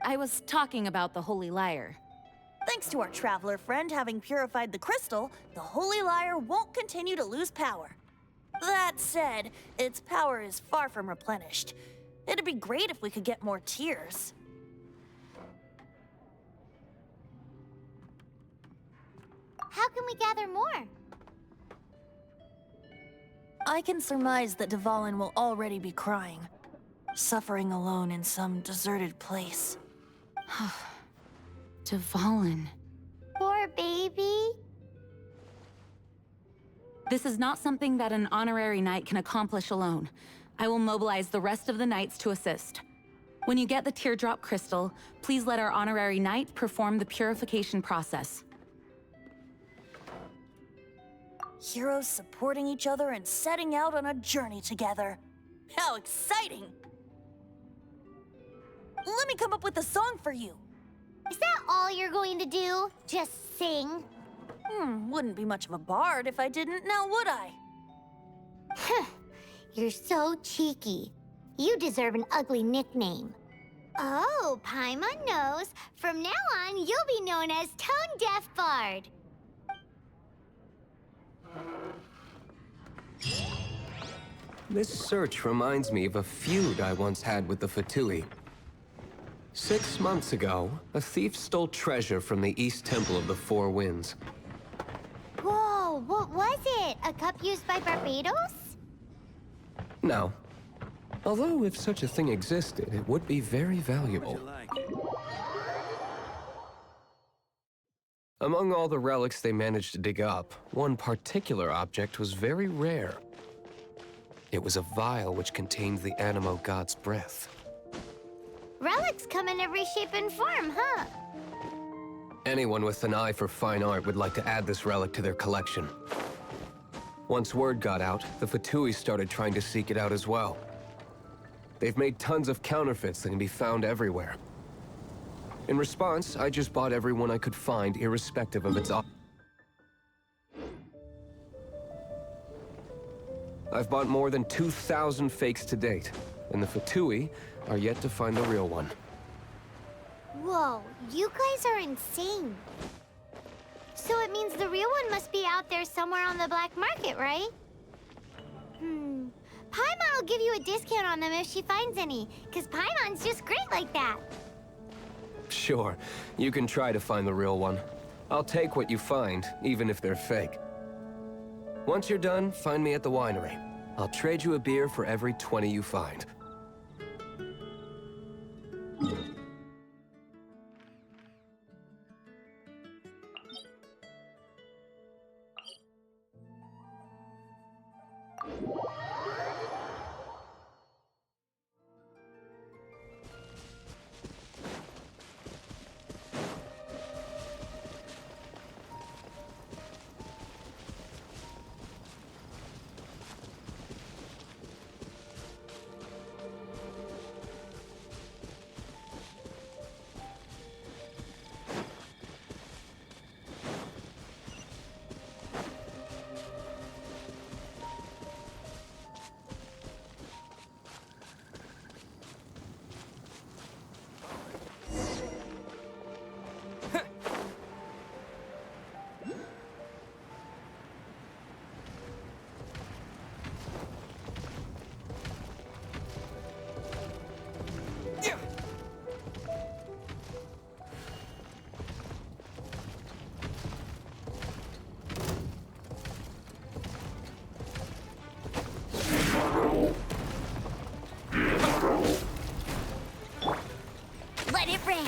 I was talking about the Holy Lyre. Thanks to our traveler friend having purified the crystal, the Holy Lyre won't continue to lose power. That said, its power is far from replenished. It'd be great if we could get more tears. How can we gather more? I can surmise that Dvalin will already be crying, suffering alone in some deserted place. Dvalin. Poor baby. This is not something that an honorary knight can accomplish alone. I will mobilize the rest of the knights to assist. When you get the teardrop crystal, please let our honorary knight perform the purification process. Heroes supporting each other and setting out on a journey together. How exciting! Let me come up with a song for you. Is that all you're going to do? Just sing? Wouldn't be much of a bard if I didn't, now would I? You're so cheeky. You deserve an ugly nickname. Oh, Paimon knows. From now on, you'll be known as Tone Deaf Bard. This search reminds me of a feud I once had with the Fatui. 6 months ago, a thief stole treasure from the East Temple of the Four Winds. Whoa, what was it? A cup used by Barbados? No. Although if such a thing existed, it would be very valuable. Among all the relics they managed to dig up, one particular object was very rare. It was a vial which contained the Animo god's breath. Relics come in every shape and form, huh? Anyone with an eye for fine art would like to add this relic to their collection. Once word got out, the Fatui started trying to seek it out as well. They've made tons of counterfeits that can be found everywhere. In response, I just bought everyone I could find, irrespective of its I've bought more than 2,000 fakes to date, and the Fatui are yet to find the real one. Whoa, you guys are insane. So it means the real one must be out there somewhere on the black market, right? Paimon will give you a discount on them if she finds any, because Paimon's just great like that. Sure, you can try to find the real one. I'll take what you find, even if they're fake. Once you're done, find me at the winery. I'll trade you a beer for every 20 you find. Let it rain.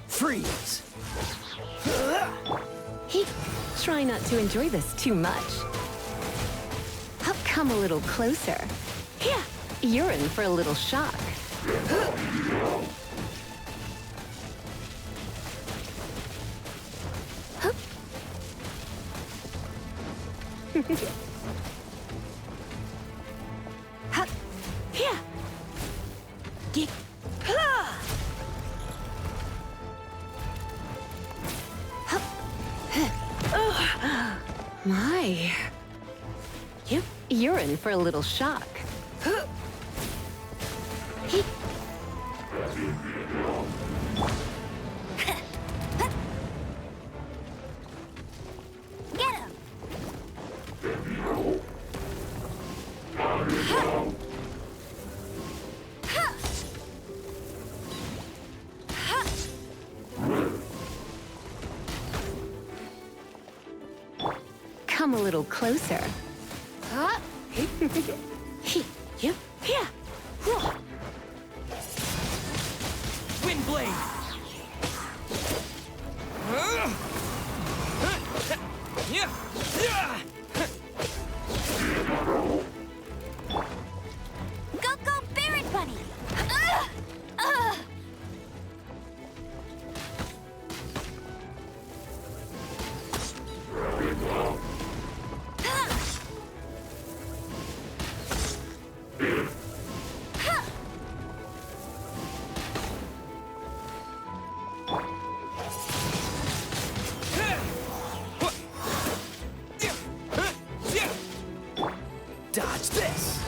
Freeze! Try not to enjoy this too much. Come a little closer. Yeah, you're in for a little shock. Yeah. My. Yep, you're in for a little shock. Get him! Come a little closer. Yep, yeah. Windblade! Go, go, Barret Bunny! Dodge this!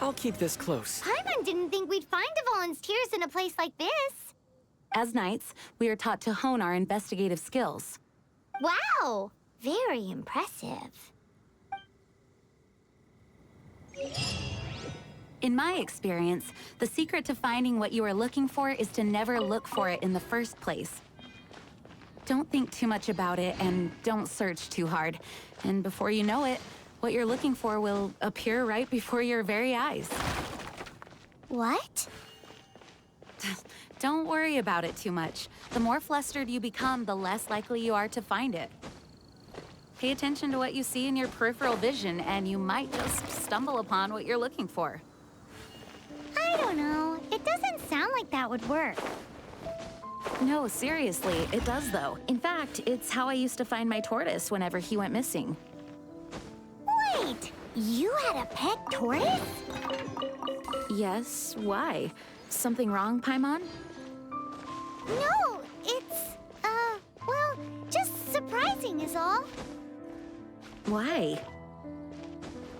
I'll keep this close. Paimon didn't think we'd find Dvalin's tears in a place like this. As knights, we are taught to hone our investigative skills. Wow! Very impressive. In my experience, the secret to finding what you are looking for is to never look for it in the first place. Don't think too much about it and don't search too hard. And before you know it, what you're looking for will appear right before your very eyes. What? Don't worry about it too much. The more flustered you become, the less likely you are to find it. Pay attention to what you see in your peripheral vision, and you might just stumble upon what you're looking for. I don't know. It doesn't sound like that would work. No, seriously, it does though. In fact, it's how I used to find my tortoise whenever he went missing. Wait! You had a pet tortoise? Yes, why? Something wrong, Paimon? No, it's, well, just surprising is all. Why?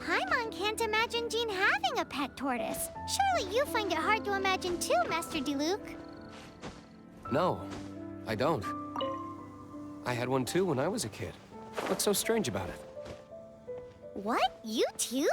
Paimon can't imagine Jean having a pet tortoise. Surely you find it hard to imagine too, Master Diluc. No, I don't. I had one too when I was a kid. What's so strange about it? What? You too?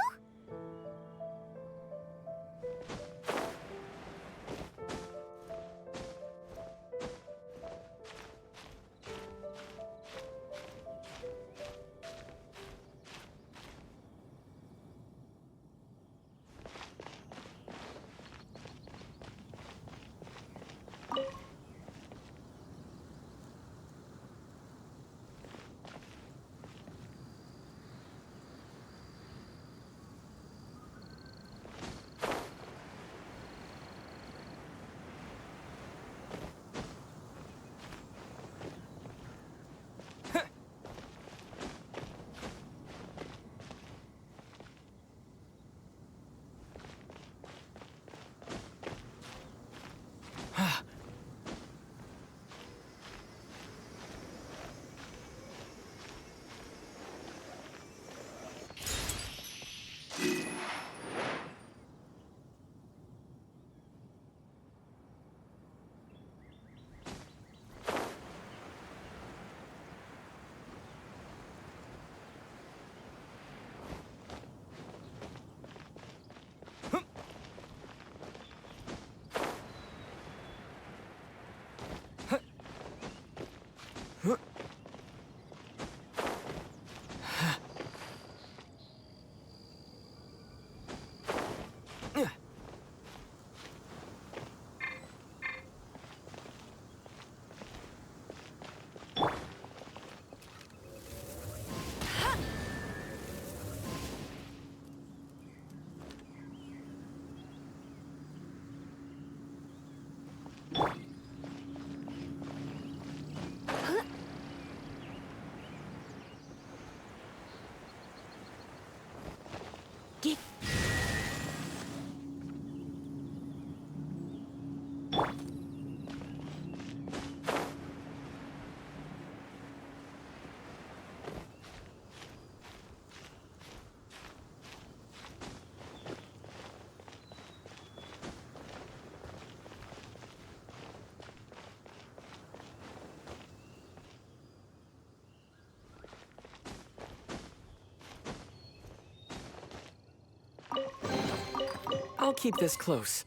I'll keep this close.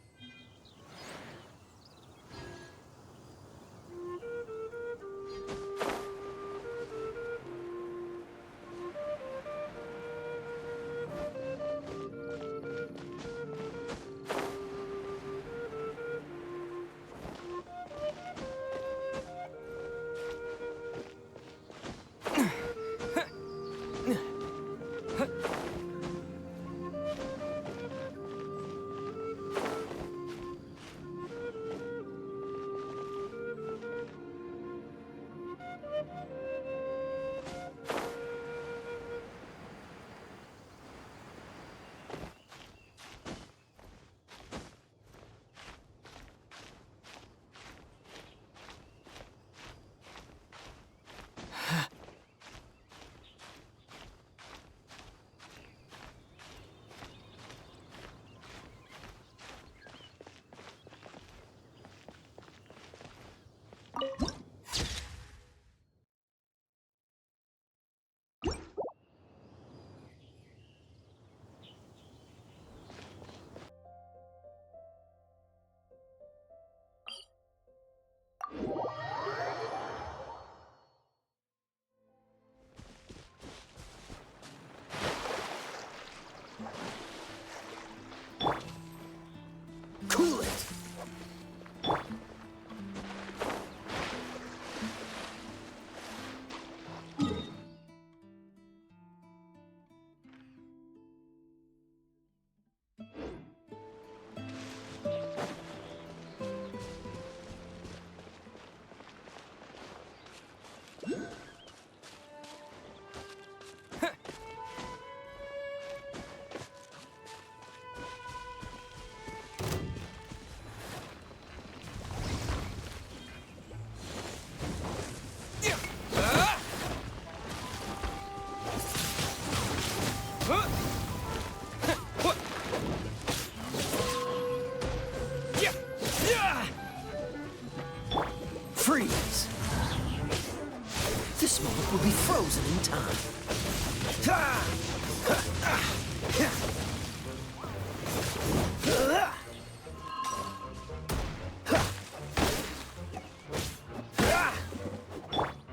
frozen in time.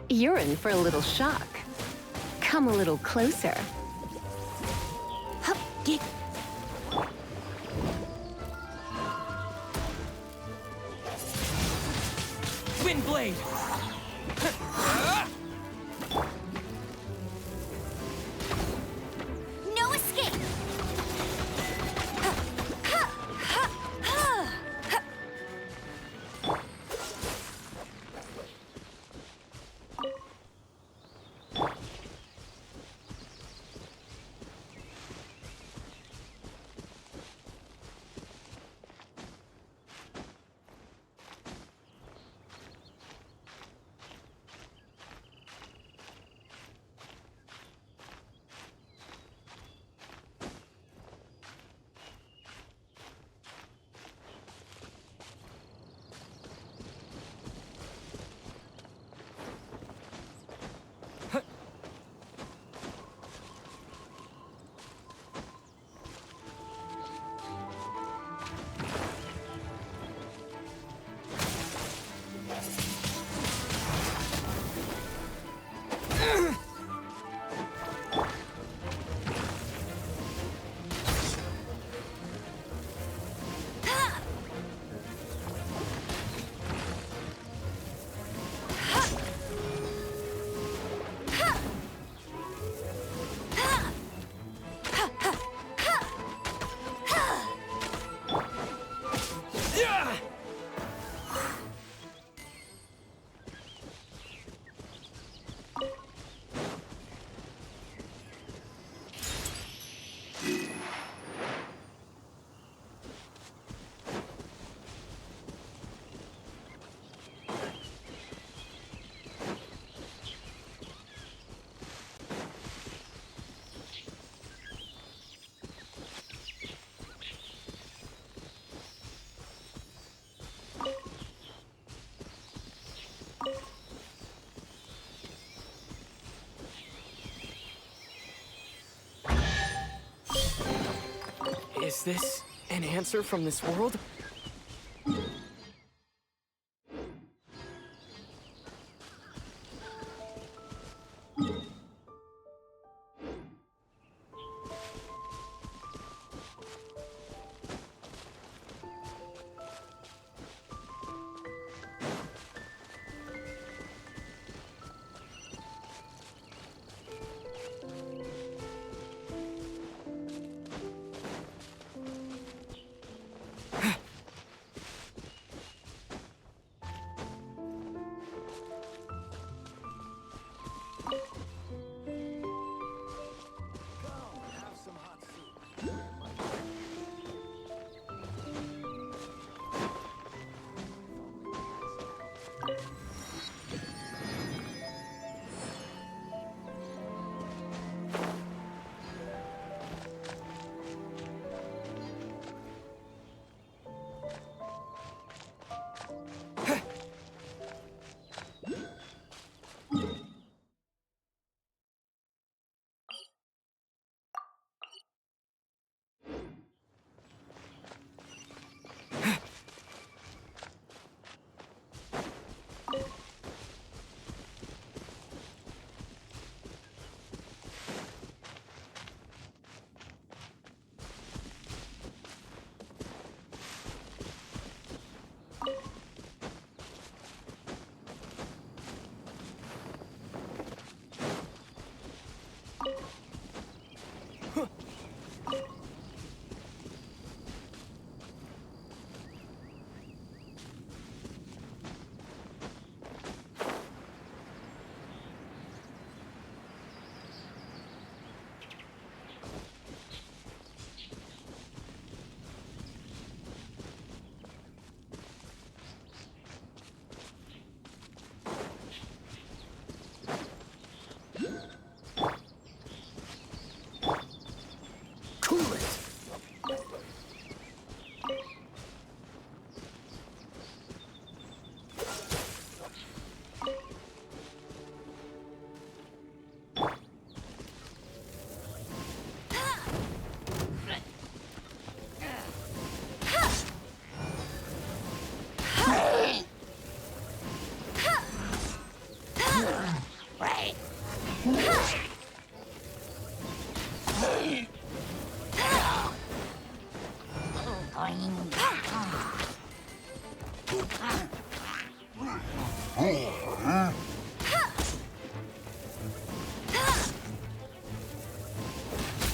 You're in for a little shock. Come a little closer. Hup, get. Windblade! No escape! Is this an answer from this world?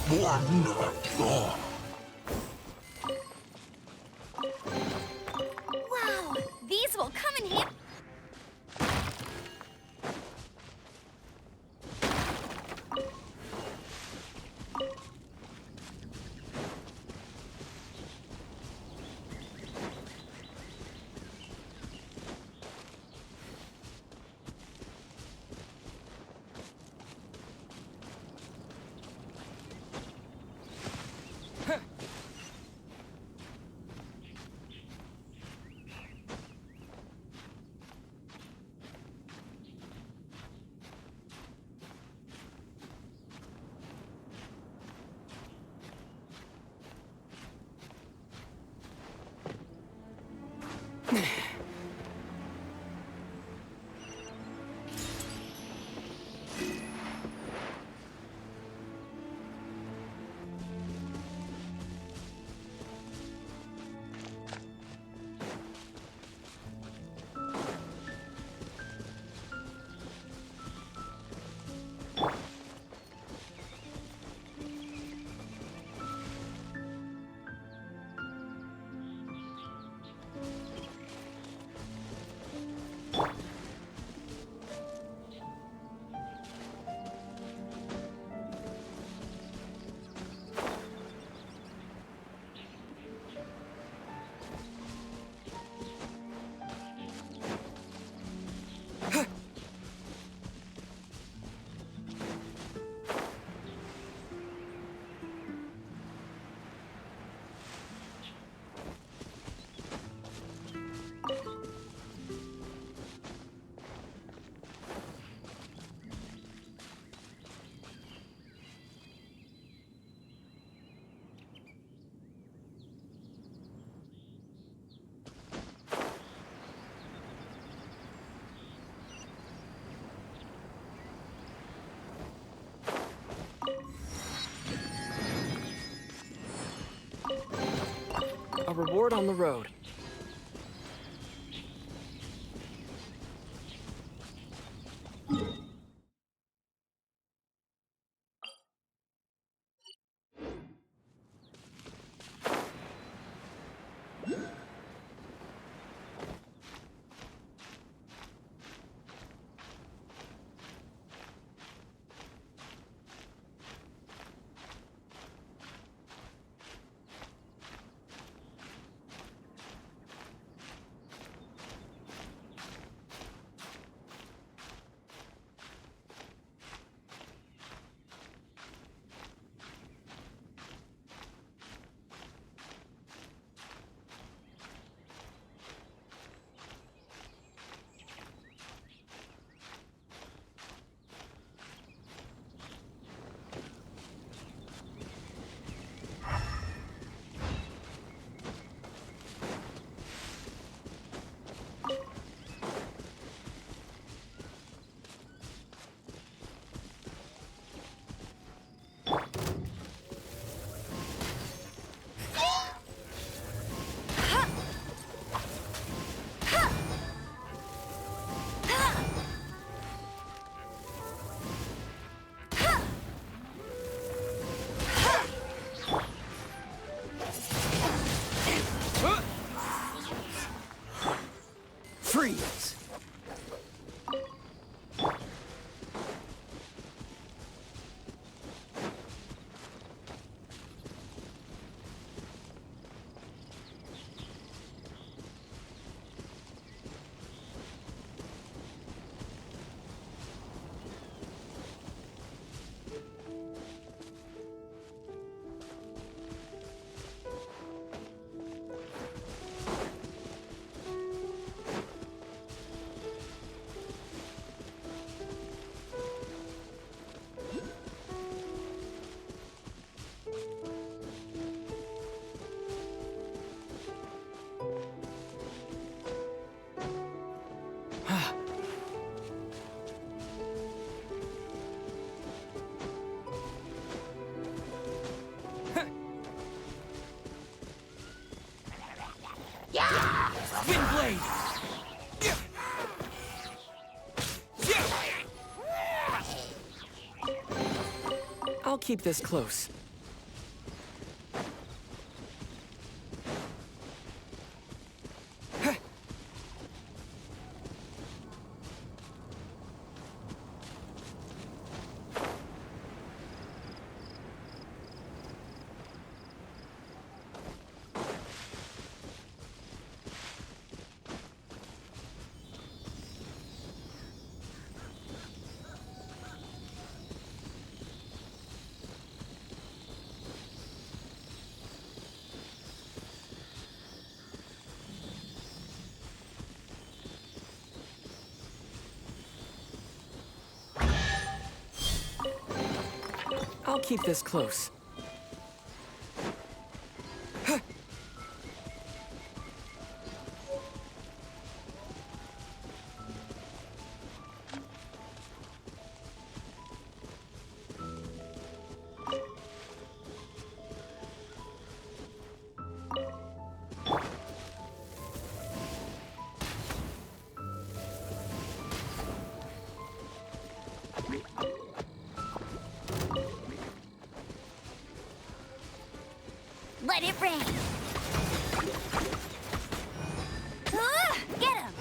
Wow, these will come in handy. A reward on the road. Freeze! Windblade! I'll keep this close. I'll keep this close. Let it rain. Get him.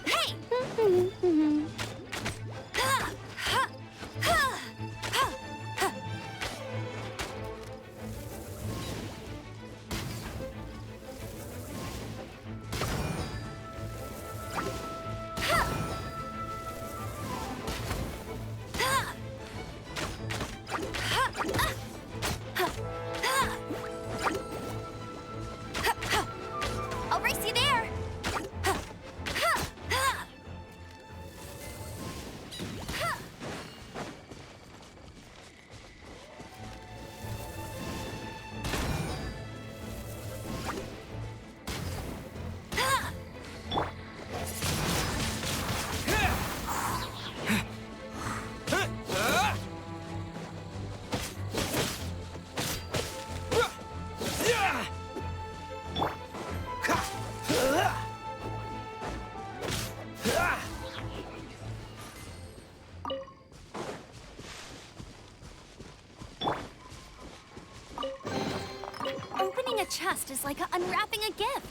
Hey! I'll race you there. Opening a chest is like unwrapping a gift.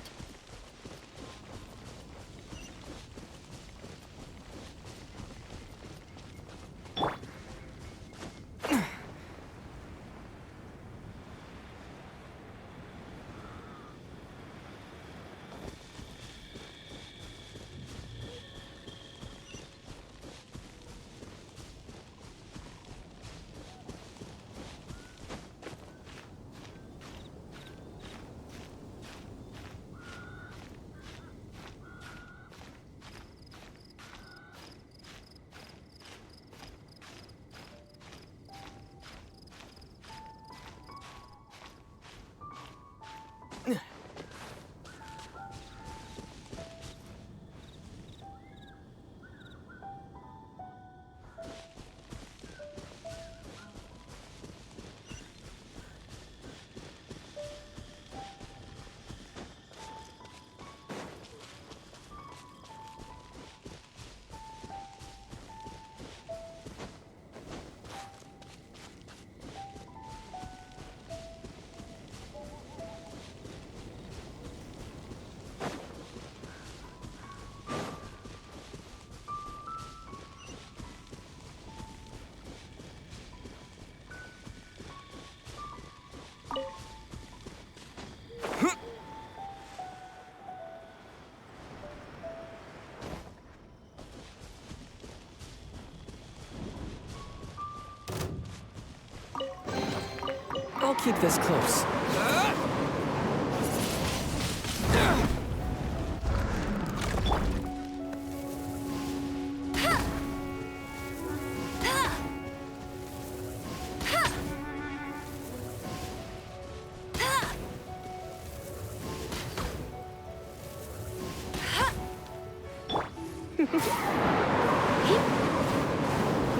I'll keep this close.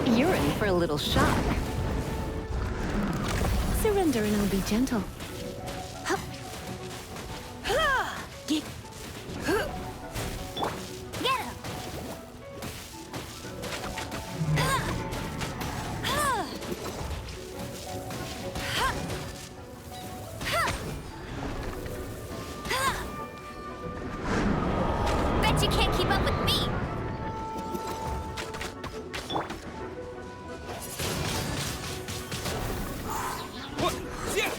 You're in for a little shock. Surrender and I'll be gentle. Get him. Bet you can't keep up with me. What? Yeah!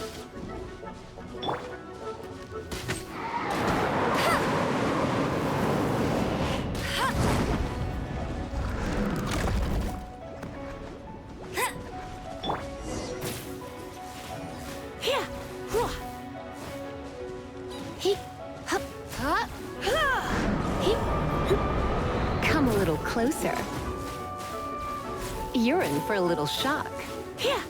closer. You're in for a little shock. Yeah.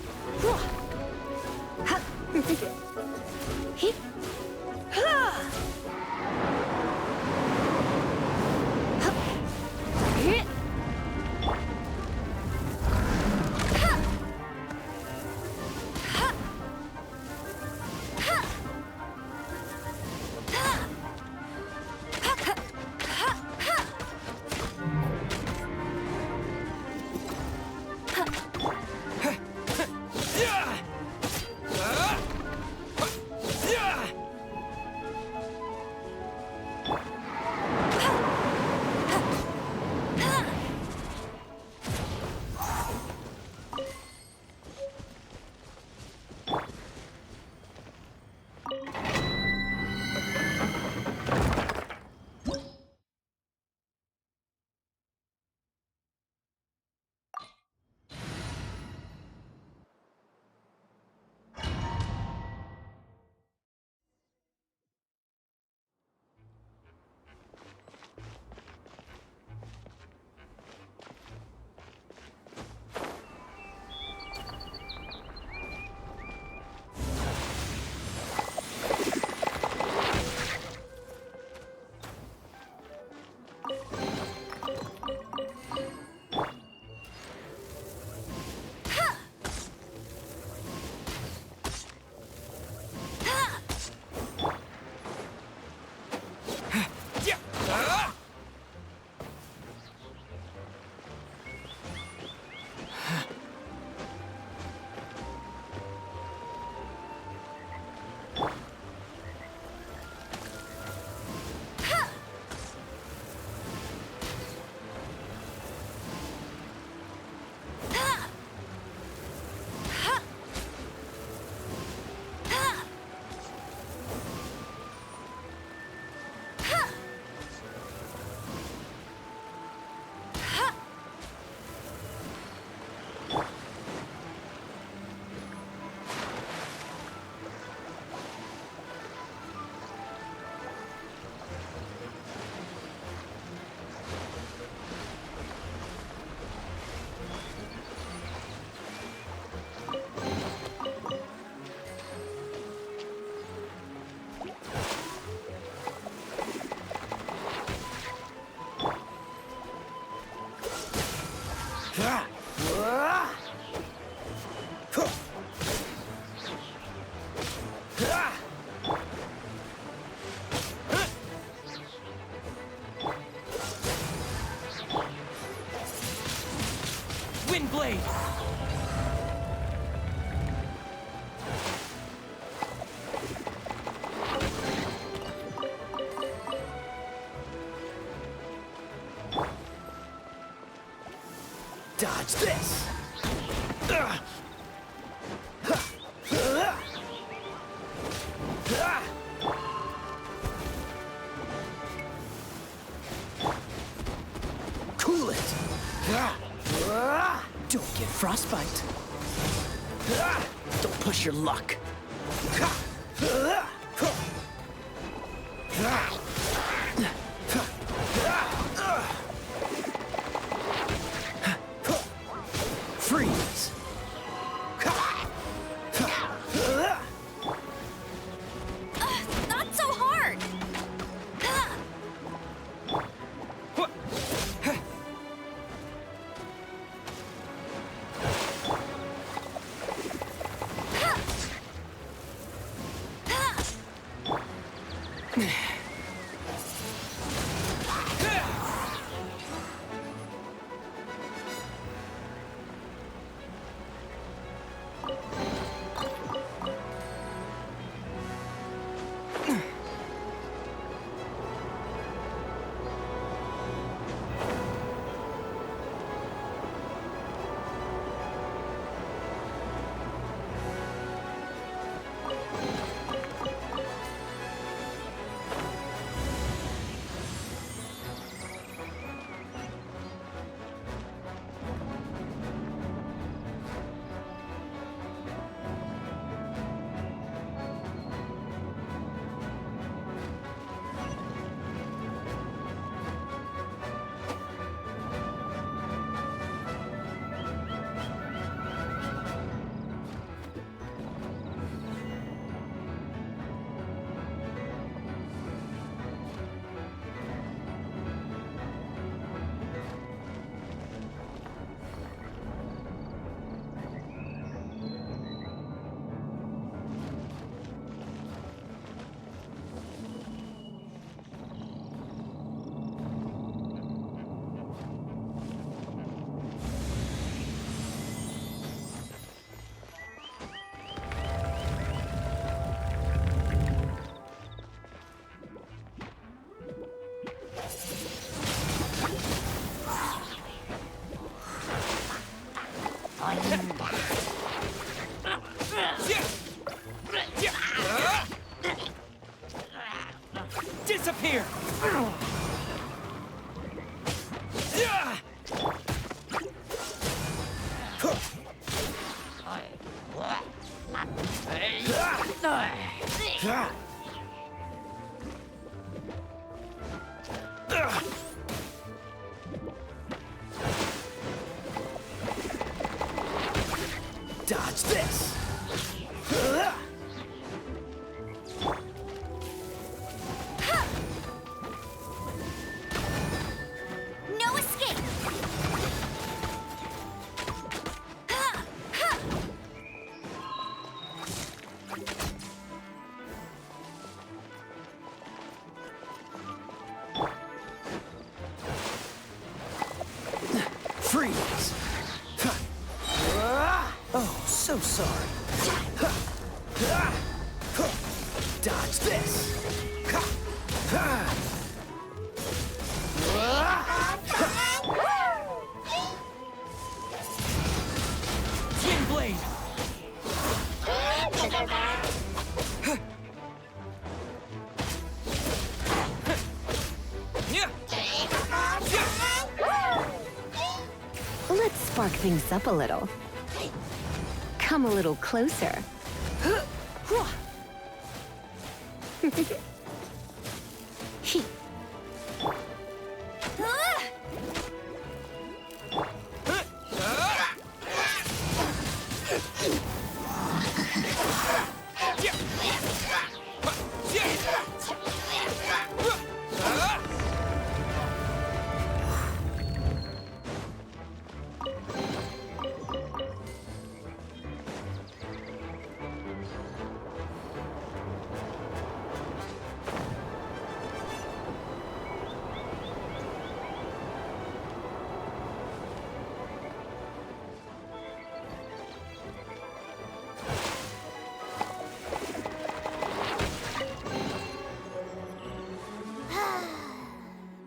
Windblade! Dodge this! Cool it! Don't get frostbite. Don't push your luck. Freeze. Not so hard! Dodge this! No escape! Freeze! Oh, so sorry. Dodge this! Twin blade! Let's spark things up a little. Come a little closer.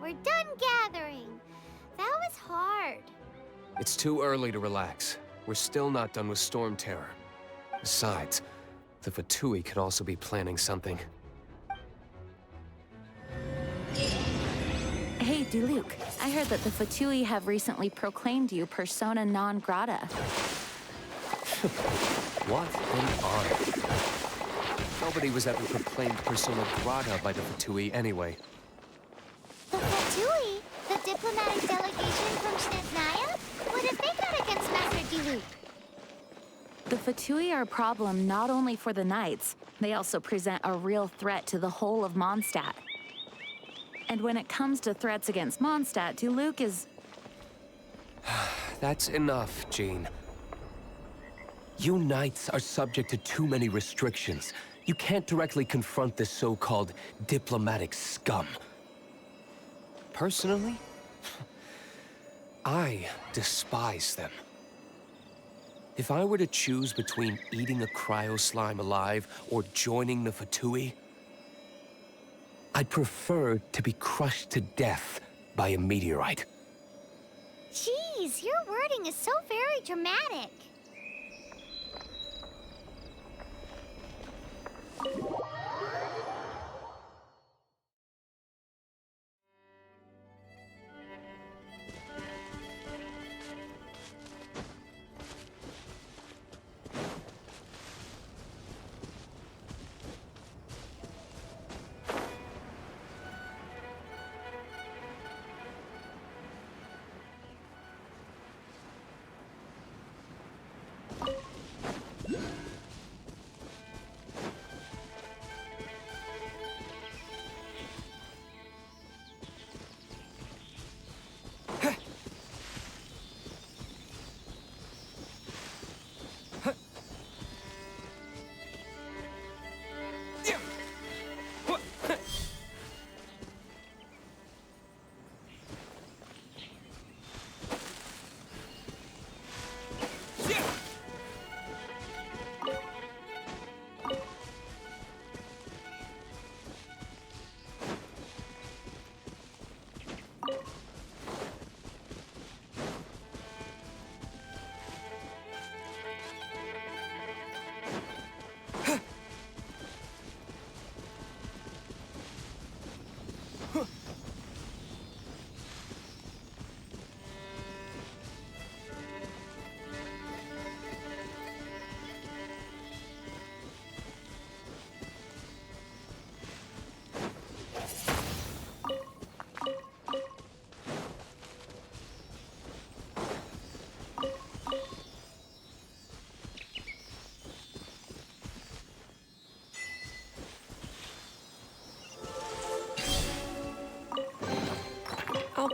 We're done gathering. That was hard. It's too early to relax. We're still not done with Stormterror. Besides, the Fatui could also be planning something. Hey, Diluc, I heard that the Fatui have recently proclaimed you persona non grata. What an honor. Nobody was ever proclaimed persona grata by the Fatui anyway. The Fatui? The diplomatic delegation from Snezhnaya? What have they got against Master Diluc? The Fatui are a problem not only for the Knights, they also present a real threat to the whole of Mondstadt. And when it comes to threats against Mondstadt, Diluc is... That's enough, Jean. You Knights are subject to too many restrictions. You can't directly confront this so-called diplomatic scum. Personally, I despise them. If I were to choose between eating a cryo slime alive or joining the Fatui, I'd prefer to be crushed to death by a meteorite. Jeez, your wording is so very dramatic.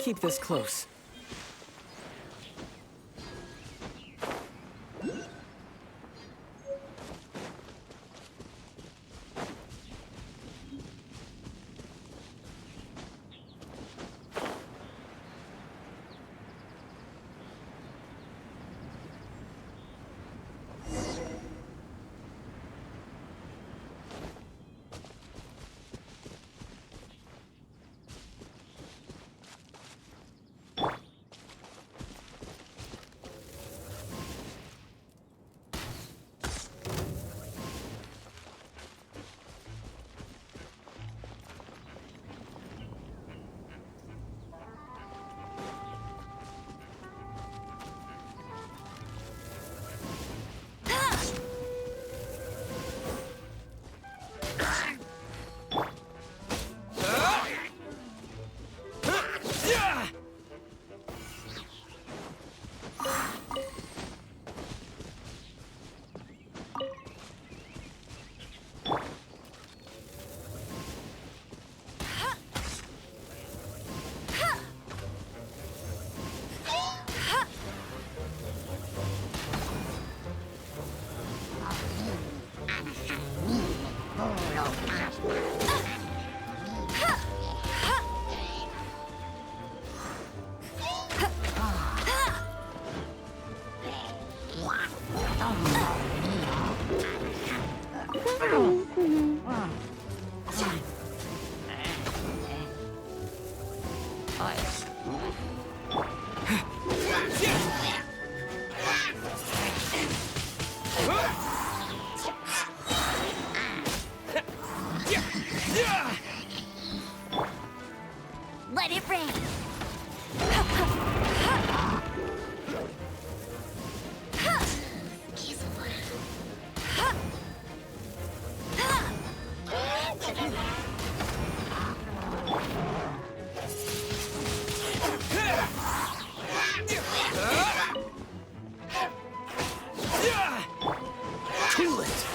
keep this close. Let it rain. Cool it.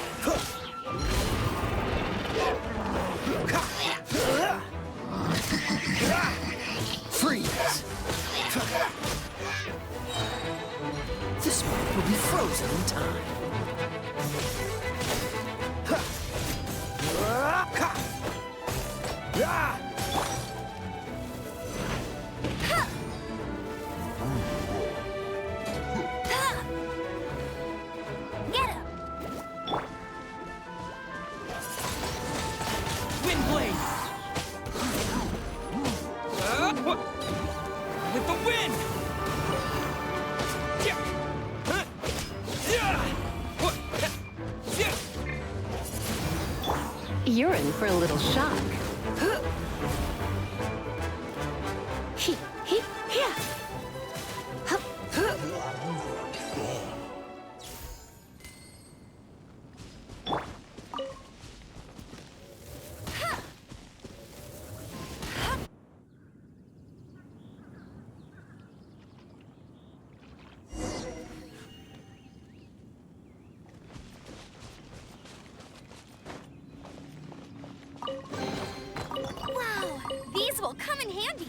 Freeze. This one will be frozen in time. Get him. Windblade. With the wind. You're in for a little shock. Wow, these will come in handy.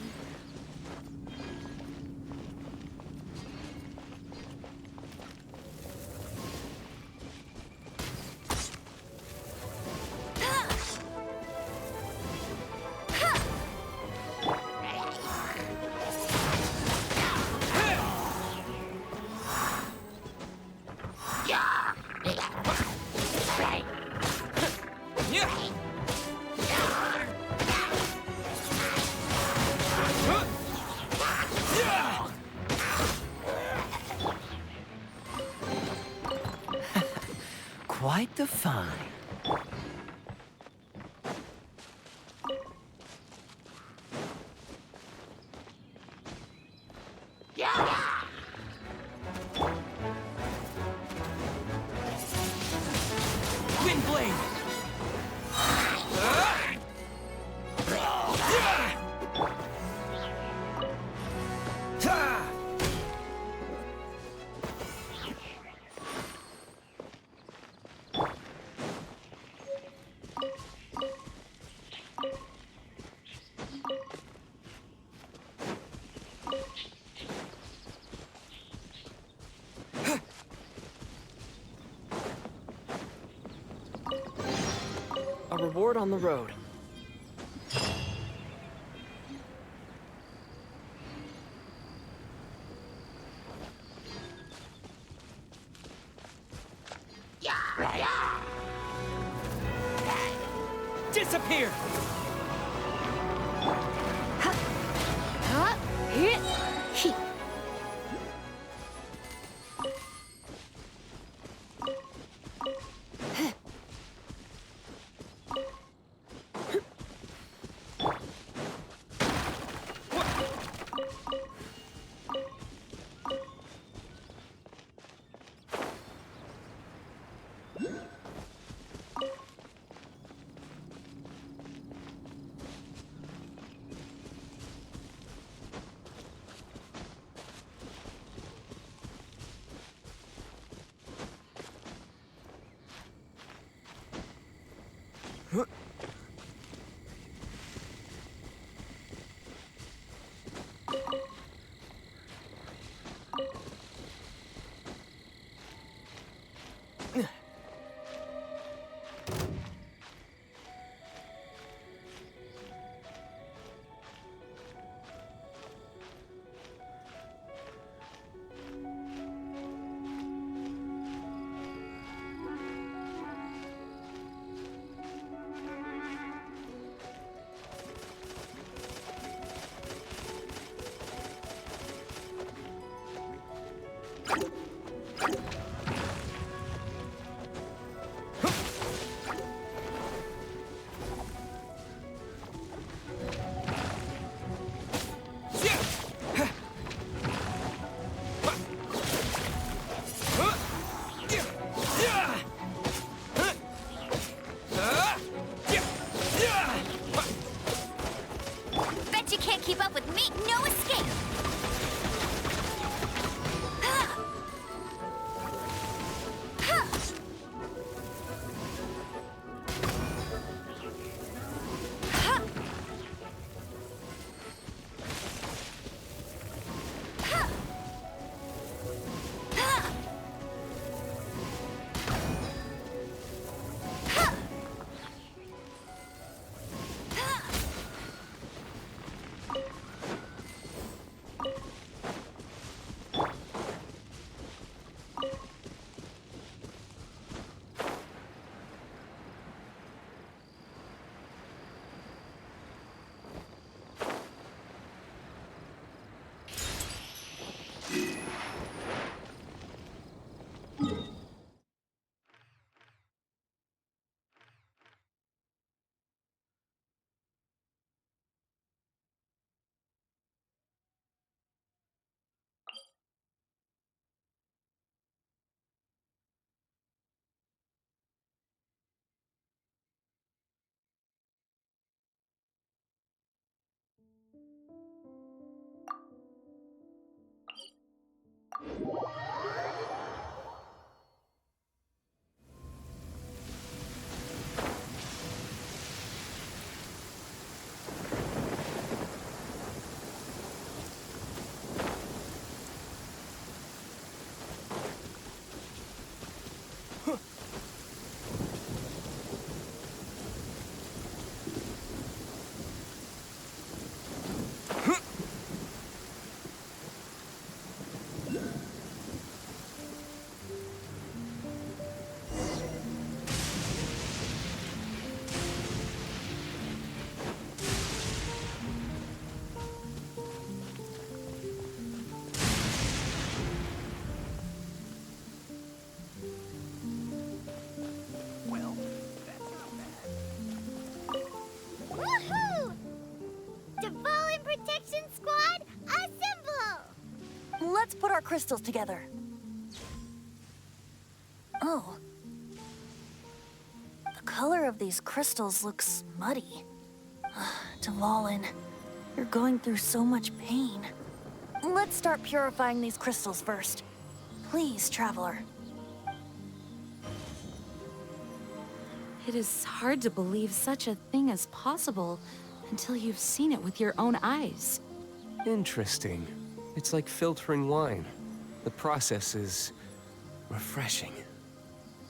Quite the find. Windblade! A reward on the road. Disappear! Bet you can't keep up with me. No escape. Dvalin Protection Squad, assemble! Let's put our crystals together. Oh. The color of these crystals looks muddy. Dvalin, you're going through so much pain. Let's start purifying these crystals first. Please, Traveler. It is hard to believe such a thing is possible until you've seen it with your own eyes. Interesting. It's like filtering wine. The process is refreshing.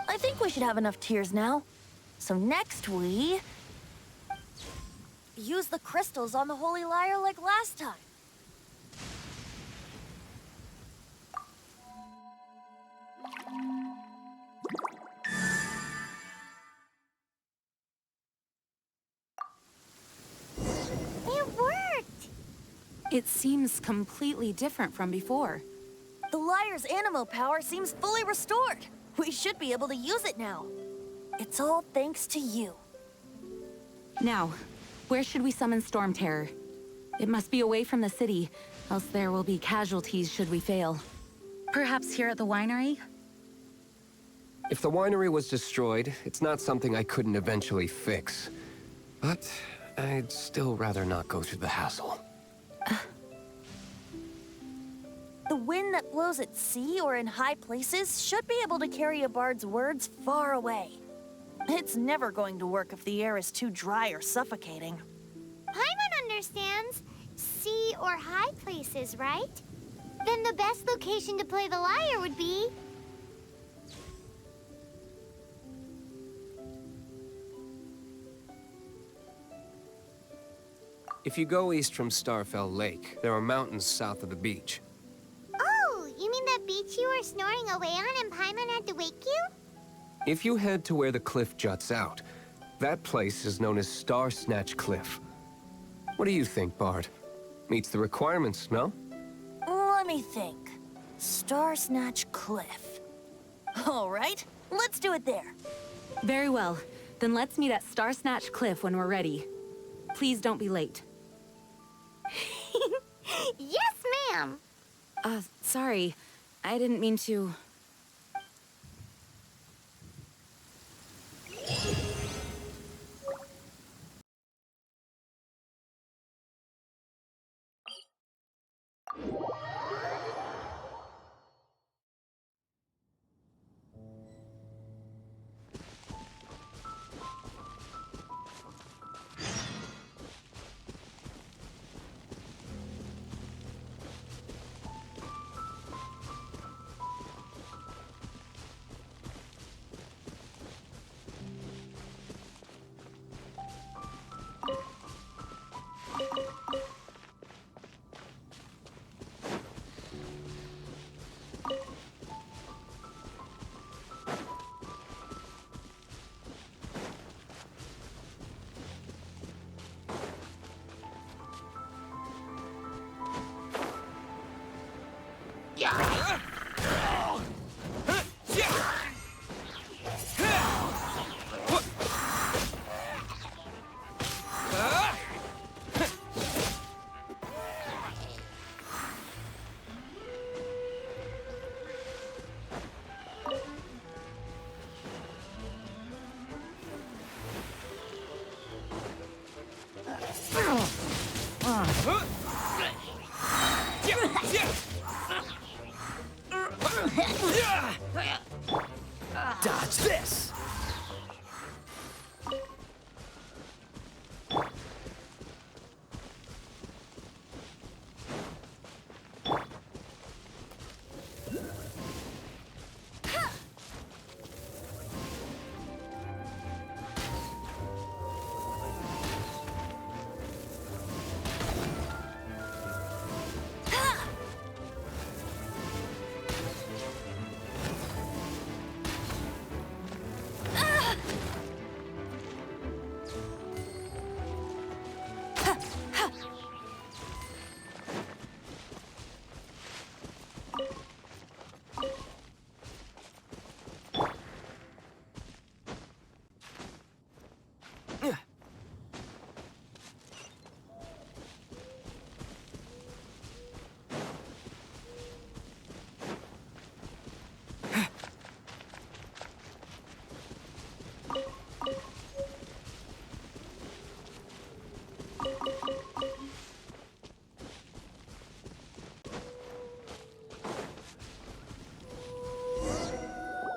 I think we should have enough tears now. So next we... use the crystals on the Holy Lyre like last time. It worked! It seems completely different from before. The Lyre's animo power seems fully restored. We should be able to use it now. It's all thanks to you. Now, where should we summon Stormterror? It must be away from the city, else there will be casualties should we fail. Perhaps here at the winery? If the winery was destroyed, it's not something I couldn't eventually fix. But I'd still rather not go through the hassle. The wind that blows at sea or in high places should be able to carry a bard's words far away. It's never going to work if the air is too dry or suffocating. Paimon understands sea or high places, right? Then the best location to play the lyre would be... If you go east from Starfell Lake, there are mountains south of the beach. Oh, you mean that beach you were snoring away on and Paimon had to wake you? If you head to where the cliff juts out, that place is known as Star Snatch Cliff. What do you think, Bard? Meets the requirements, no? Let me think. Star Snatch Cliff. All right, let's do it there. Very well. Then let's meet at Star Snatch Cliff when we're ready. Please don't be late. Yes, ma'am! Sorry. I didn't mean to... Dodge this!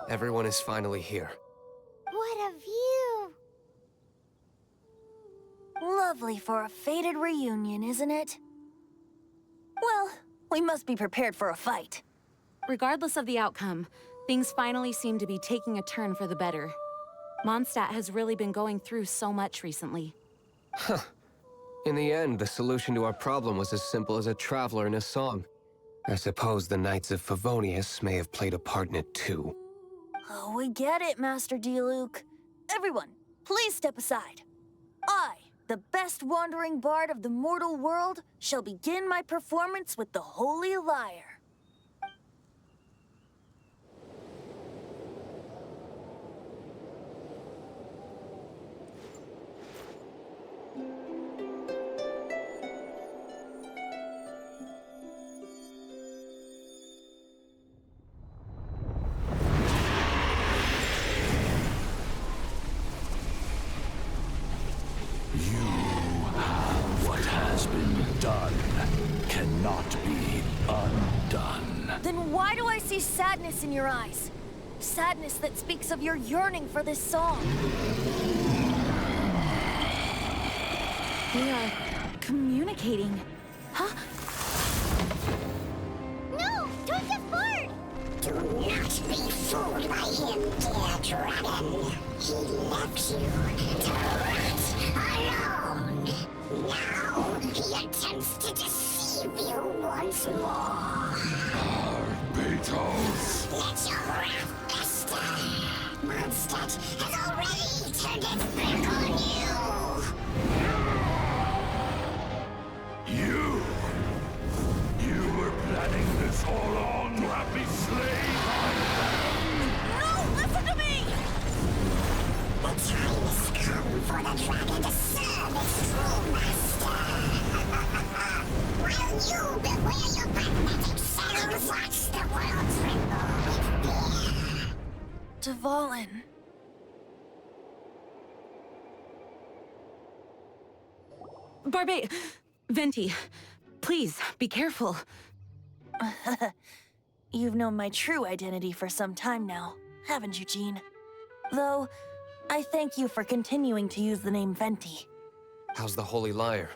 Everyone is finally here. What a view! Lovely for a fated reunion, isn't it? Well, we must be prepared for a fight. Regardless of the outcome, things finally seem to be taking a turn for the better. Mondstadt has really been going through so much recently. Huh. In the end, the solution to our problem was as simple as a traveler in a song. I suppose the Knights of Favonius may have played a part in it too. Oh, we get it, Master Diluc. Everyone, please step aside. I, the best wandering bard of the mortal world, shall begin my performance with the Holy Lyre. What has been done cannot be undone. Then why do I see sadness in your eyes? Sadness that speaks of your yearning for this song. We are communicating. Huh? No! Don't get bored! Do not be fooled by him, dear dragon. He left you to rot alone. Now he attempts to deceive you once more. Beetles. Let your wrath fester. Mondstadt has already turned its back on you. You were planning this all along to have me slain by them. No, listen to me! The time has come for the dragon to serve its true master. While you beware your magnetic shadows, watch the world tremble with fear. Dvalin. Venti, please, be careful. You've known my true identity for some time now, haven't you, Jean? Though, I thank you for continuing to use the name Venti. How's the Holy Lyre?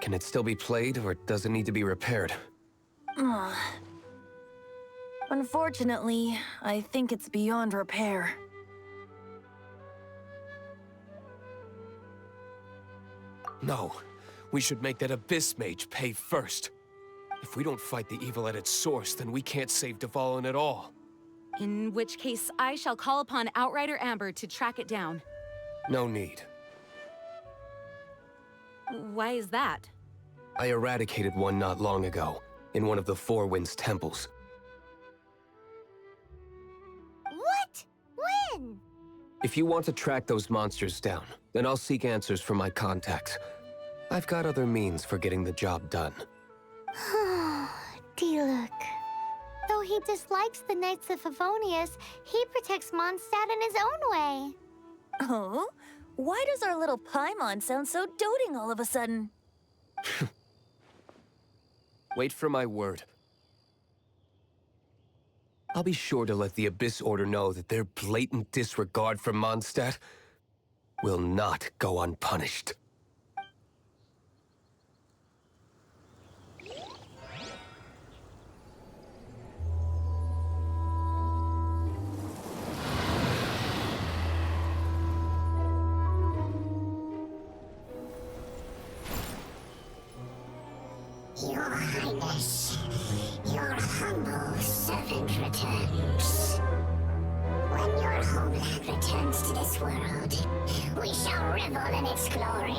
Can it still be played, or does it need to be repaired? Unfortunately, I think it's beyond repair. No. We should make that Abyss Mage pay first. If we don't fight the evil at its source, then we can't save Dvalin at all. In which case, I shall call upon Outrider Amber to track it down. No need. Why is that? I eradicated one not long ago, in one of the Four Winds temples. What? When? If you want to track those monsters down, then I'll seek answers from my contacts. I've got other means for getting the job done. Diluc. Though he dislikes the Knights of Favonius, he protects Mondstadt in his own way. Oh? Why does our little Paimon sound so doting all of a sudden? Wait for my word. I'll be sure to let the Abyss Order know that their blatant disregard for Mondstadt will not go unpunished. Your Highness, your humble servant returns. When your homeland returns to this world, we shall revel in its glory.